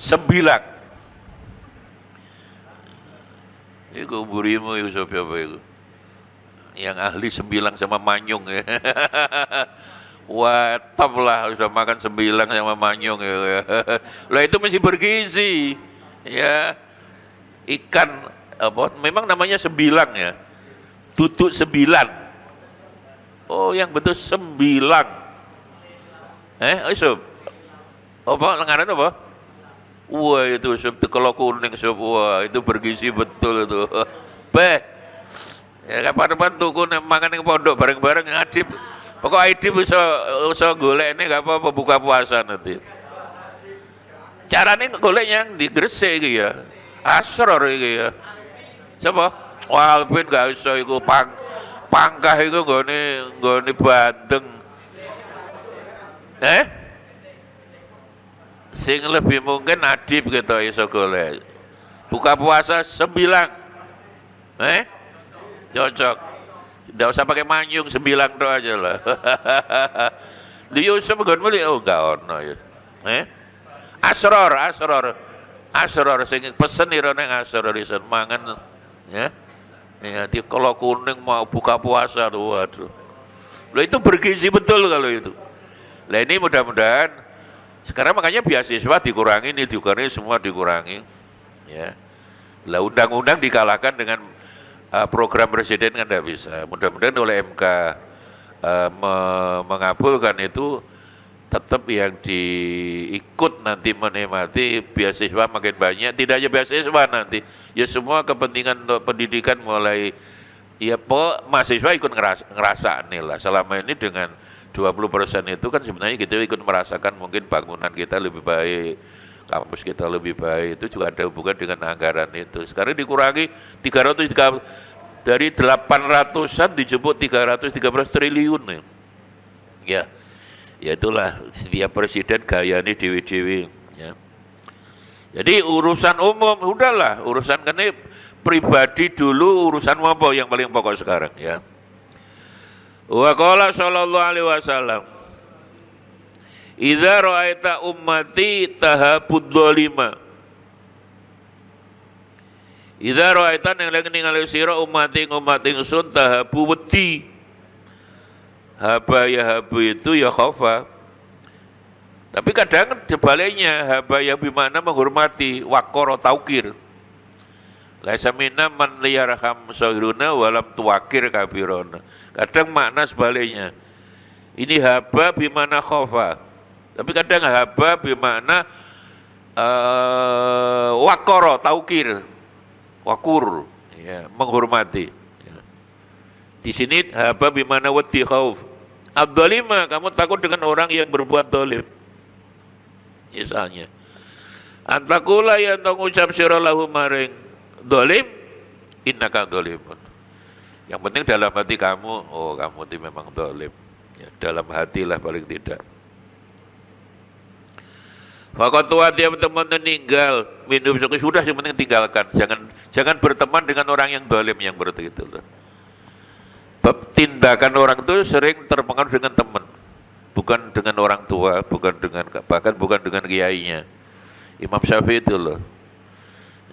9. Iku burimu itu sopya apa itu? Yang ahli 9 sama manyung ya. Wah, top lah sudah makan 9 sama manyung ya. Lah itu masih bergizi. Ya. Ikan apa? Memang namanya 9 ya. Tutuk 9. Oh, yang betul 9. Sup. Apa lengaran apa? Wah itu sup kalau kuning sup, wah itu bergizi betul itu. Ya kapan-kapan tuku makan yang pondok bareng-bareng ngadip. Pokok Adip bisa golek ini gak apa-apa buka puasa nanti. Caranya goleknya di Gresik gitu ya. Asror gitu ya. Siapa? Wah Alvin gak bisa itu pangkah itu gak Bandeng. Sing lebih mungkin Adip gitu iso golek. Buka puasa 9. Cocok. Tidak usah pakai manyung 9 doang aja lah. Di Yusuf nggon muli gak ono ya. Asror sing pesen ira ning asror iso mangan ya. Ya di kalau kuning mau buka puasa tuh waduh. Loh itu bergizi betul kalau itu. Lah ini mudah-mudahan sekarang makanya beasiswa dikurangi, semua dikurangi. Ya. Lah undang-undang dikalahkan dengan program presiden kan tidak bisa. Mudah-mudahan oleh MK mengabulkan itu, tetap yang diikut nanti menikmati beasiswa makin banyak. Tidak hanya beasiswa nanti, ya semua kepentingan untuk pendidikan mulai, ya mahasiswa ikut ngerasa nih lah. Selama ini dengan 20% itu kan sebenarnya kita ikut merasakan mungkin bangunan kita lebih baik, kampus kita lebih baik, itu juga ada hubungan dengan anggaran itu. Sekarang dikurangi 300 dari 800-an dijemput 313 triliun nih. Ya itulah setiap presiden gaya ini dewi-dewi ya. Jadi urusan umum udahlah, urusan kan pribadi dulu, urusan apa yang paling pokok sekarang ya. Wa qala sallallahu alaihi wasallam, idza ra'aita ummati tahabud dzalima. Idza ra'aita ning lagi ningali sira ummati ingsun tahabu wedi. Haba ya habu itu ya khafa. Tapi kadang sebaliknya, haba ya bimana menghormati, waqara taukir. Laisa minna man liyarham sahiruna walam tuwakir kabirona. Kadang makna sebaliknya. Ini haba bimana khafa. Tapi kadang haba bimana waqara taukir. Wakur, ya, menghormati. Ya. Di sini haba bimana wati khauf. Ad-dhalima, kamu takut dengan orang yang berbuat dolim. Misalnya, antakula yang mengucap sira lahu maring dolim, innaka dhalimun. Yang penting dalam hati kamu, oh kamu itu memang dolim. Ya, dalam hatilah paling tidak. Fakat tua dia teman meninggal, minum sudah yang penting tinggalkan. Jangan berteman dengan orang yang dolim yang berarti itu. Tindakan orang itu sering terpengaruh dengan teman, bukan dengan orang tua, bahkan bukan dengan kiainya. Imam Syafi'i itu loh.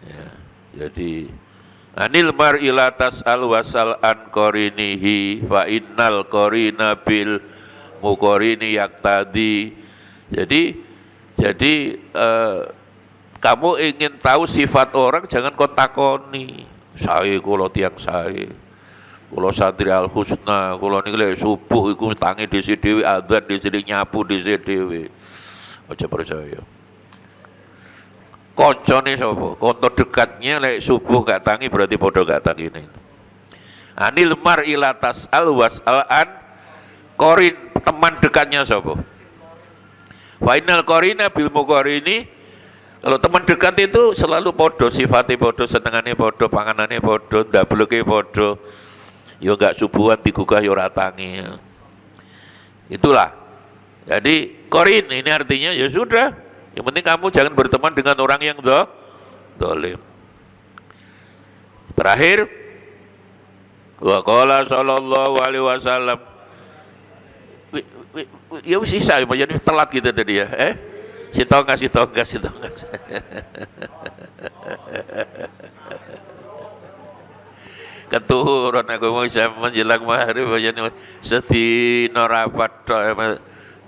Ya, jadi anil mar'i la tas'al wasal an qarinihi fa innal qarina bil muqarini yaktadi. Jadi kamu ingin tahu sifat orang, jangan kau takoni. Saya kula tiyang sae. Kula santri Al Husna, kula niki lek subuh iku tangi dhisik dhewe, adzan dhisik nyapu dhisik dhewe. Aja percaya. Koncone sapa? Konco dekatnya lek subuh gak tangi berarti padha gak tangine. Anil mar'i la tas'al was'al an qarin, teman dekatnya sapa? Wa innal qarina bil muqarini. Kalau teman dekat itu selalu podo, sifatnya podo, senengannya podo, panganannya podo, ndableke podo. Yo enggak subuhan digugah yo ratangi. Itulah. Jadi korin ini artinya ya sudah. Yang penting kamu jangan berteman dengan orang yang dolim. Terakhir, wa qala sallallahu alaihi wasallam. Ya wis sisa, jadi telat gitu tadi ya. Si tonggas. Keturun aku mau menjelang maghrib jadi sedina rapat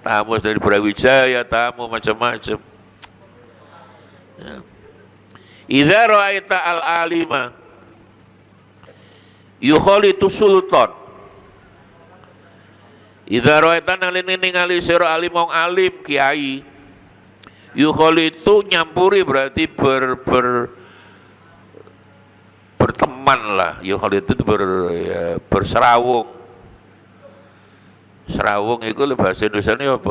tamu dari Brawijaya, tamu macam-macam. Ya. Idza ra'aita al-alima yukhalitu sultan. Idza ra'aita nalini ningali sira alim wong alim kiai. Yukhalitu nyampuri berarti berteman lah. Yukhalitu itu berserawung. Serawung itu bahasa Indonesia ini apa?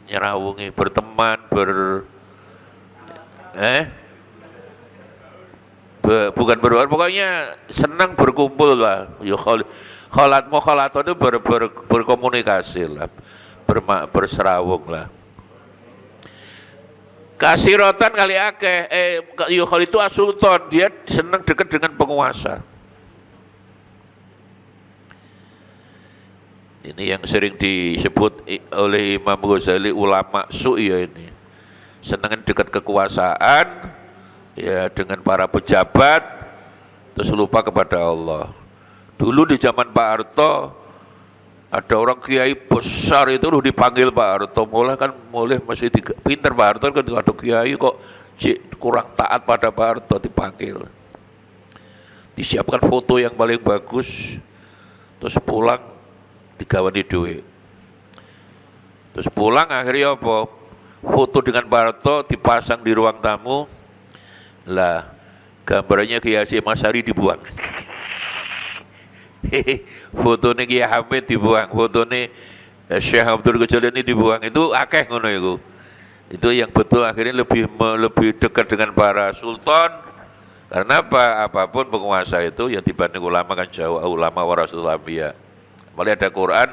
Nyerawungi, berteman, bukan pokoknya senang berkumpul lah. Kholatmu itu berkomunikasi lah, berserawung lah. Kasiratan kali akeh, yukhal itu asultan, dia senang dekat dengan penguasa. Ini yang sering disebut oleh Imam Ghazali ulama su'i ya ini. Senang dekat kekuasaan, ya dengan para pejabat, terus lupa kepada Allah. Dulu di zaman Pak Harto, ada orang kiai besar itu lu dipanggil Pak Harto, mulai masih pinter Pak Harto kan, ada kiai kok kurang taat pada Pak Harto dipanggil. Disiapkan foto yang paling bagus, terus pulang digawani duit. Terus pulang akhirnya apa? Foto dengan Pak Harto dipasang di ruang tamu. Lah, gambarnya Kiai Hasyim Asy'ari dibuang. Fotonya Kiai Hamid dibuang, fotonya Syekh Abdul Ghazali ini dibuang. Itu akeh ngono iku. Itu yang betul akhirnya lebih dekat dengan para sultan. Karena apa? Apapun penguasa itu yang dibanding ulama kan jauh, ulama warasul anbiya. Malah ada Quran,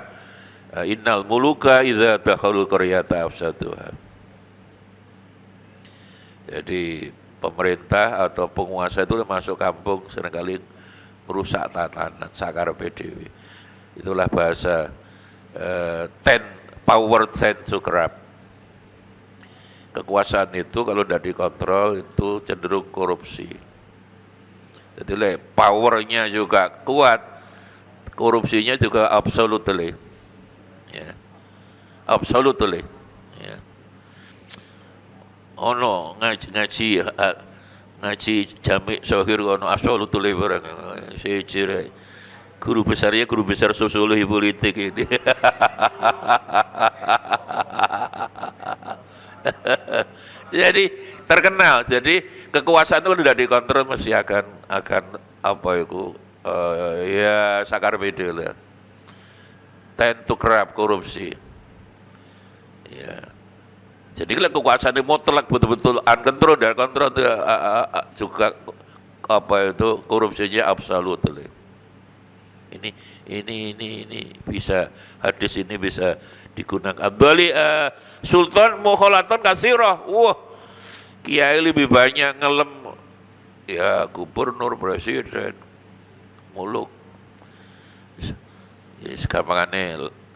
innal muluka idza dakhalul qaryata afsaduha. Jadi pemerintah atau penguasa itu masuk kampung seringkali merusak tatanan sakar PDW. Itulah bahasa power tend to corrupt. Kekuasaan itu kalau tidak dikontrol itu cenderung korupsi. Jadi powernya juga kuat, korupsinya juga absolutely. Ya. Absolutely. Ya. Ono ngaji Jami' Sohir ono absolutely barang sejire. Guru besarnya guru besar sosiologi politik ini. Jadi terkenal. Jadi kekuasaan itu tidak dikontrol mesti akan apa itu ya sakar beda lah. Tend to corrupt, korupsi. Ya. Jadi kalau kekuasaan itu mutlak betul-betul uncontrolled dan kontrol juga apa itu korupsinya absolut. Ini bisa hadis ini bisa digunakan. Bali sultan mukhalaton katsirah. Wah, kiai lebih banyak ngelem ya gubernur, presiden, muluk. Ya sekarang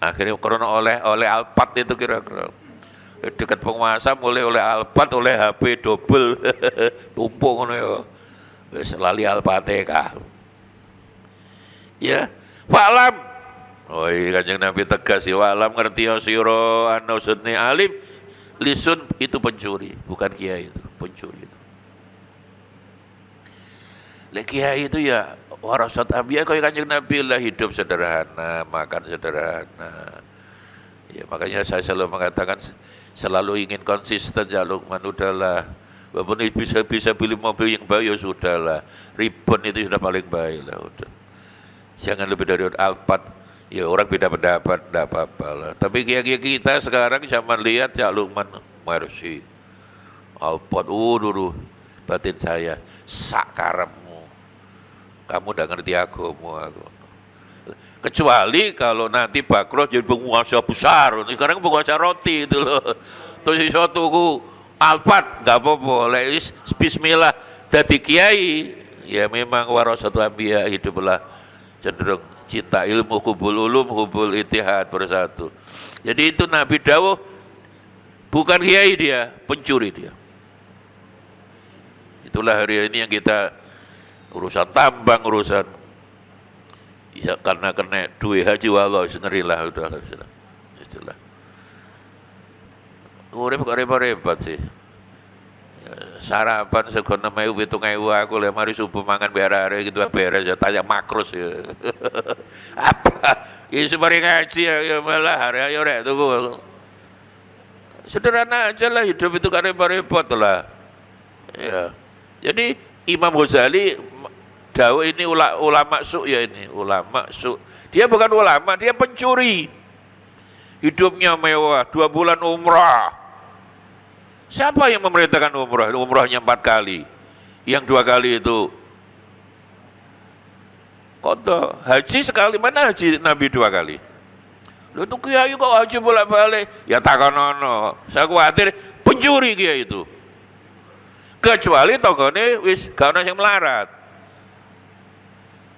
akhirnya karena oleh Alphard itu kira-kira dekat penguasa mulai oleh Alphard, oleh HP double tumpuk ngono ya. Wis lali Al-Fatihah. Ya, fa'lam Oh iya, Kanjeng Nabi tegas ya, walam ngerti ya sira ana sunni alim lisun itu pencuri, bukan kiai itu, pencuri itu. Lek kiai itu ya warasat anbiya kaya Kanjeng Nabi lah, hidup sederhana, makan sederhana. Ya makanya saya selalu mengatakan selalu ingin konsisten ya Lukman, udahlah. Walaupun bisa beli mobil yang baru ya sudahlah. Ribbon itu sudah paling baik lah, udah. Jangan lebih dari Alphard. Ya orang beda pendapat, tidak apa-apa lah. Tapi kiai-kiai kita sekarang zaman lihat ya Lukman, Mercy, Alphard, dulu batin saya, sakaremu. Kamu udah ngerti aku. Kecuali kalau nanti Bakro jadi penguasa besar, sekarang penguasa roti itu loh. Terus iso tuku Alphard, nggak apa-apa. Bismillah, jadi kiai, ya memang warasatul anbiya, hiduplah cenderung cinta ilmu, hubul ulum, hubul itihad, bersatu. Jadi itu Nabi dawuh, bukan kiai dia, pencuri dia. Itulah hari ini yang kita urusan tambang, urusan ya karena kena duit haji walau ngerilah udah itulah. Urip kok repot-repot sih. Sarapan sekono 6.000 7.000 aku le mari subuh mangan berare gitu beres ya tanya makros ya. Apa? Ya semari ngaji ya malah hari ayo rek tuku. Sederhana aja lah hidup itu kan repot-repot lah. Ya. Jadi Imam Ghazali dawuh ini ulama su ya ini, ulama su. Dia bukan ulama, dia pencuri. Hidupnya mewah, 2 bulan umrah. Siapa yang memerintahkan umrah? Umrahnya 4 kali. Yang 2 kali itu kodo. Haji sekali, mana haji Nabi 2 kali? Lu tuh kiai kok haji bolak-balik? Ya takonono. Saya khawatir pencuri kiai itu. Kecuali togone wis gak ono sing melarat.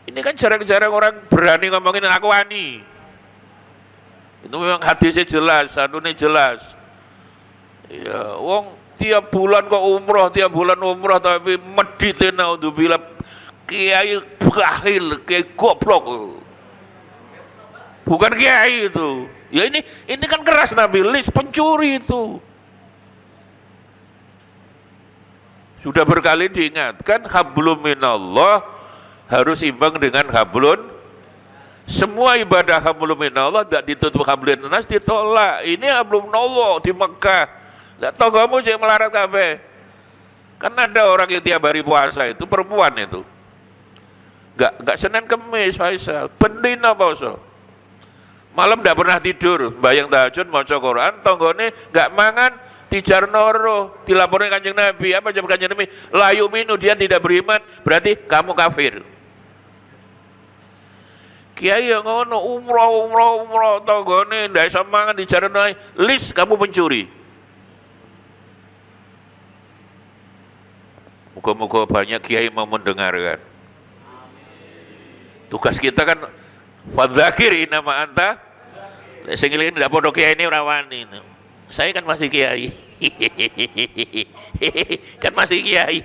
Ini kan jarang-jarang orang berani ngomongin aku wani. Itu memang hadisnya jelas, sanune jelas. Ya, wong tiap bulan kok umroh, tiap bulan umroh tapi medite naudzubillah kiai bakhil, kiai goblok. Bukan kiai itu. Ya ini kan keras Nabi, list pencuri itu. Sudah berkali diingatkan hablum minallah harus imbang dengan hablun. Semua ibadah hablum minallah tidak ditutup hablun nas ditolak. Ini hablum minallah di Mekah. Tidak tahu kamu sih melarat kabeh. Kan ada orang yang tiap hari puasa itu perempuan itu. Enggak Senin Kemis Faisal, bendina poso. Malam tidak pernah tidur, bayang tahajud maca Quran, tanggane enggak mangan, dijar noro, dilaporin Kanjeng Nabi. Apa jawab Kanjeng Nabi? La yu'minu, dia tidak beriman, berarti kamu kafir. Kiai yang ngono umroh tanggane ndak iso mangan dijar noro, lis kamu pencuri. Moga-moga banyak kiai mau mendengarkan. Tugas kita kan fadzakir inama anta. Sing ngeling ndak padha kiai ini ora wani. Saya kan masih kiai. Kan masih kiai.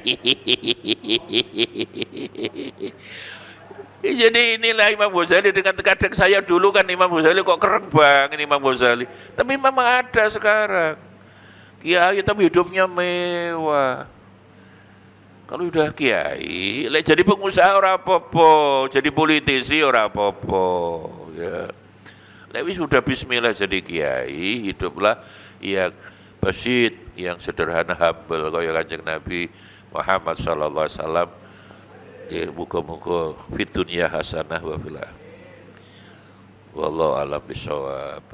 Jadi inilah Imam Ghazali, dengan kadang saya dulu kan Imam Ghazali kok keren banget Imam Ghazali. Tapi memang ada sekarang. Kiai tapi hidupnya mewah. Kalau udah kiai, jadi pengusaha ora apa-apa, jadi politisi ora apa-apa, ya. Tapi sudah bismillah jadi kiai, hiduplah yang basit, yang sederhana, humble, kaya Kanjeng Nabi Muhammad sallallahu alaihi wasallam. Ya, muga-muga fid dunya hasanah wa fil akhirah. Wallahu a'lam bishawab.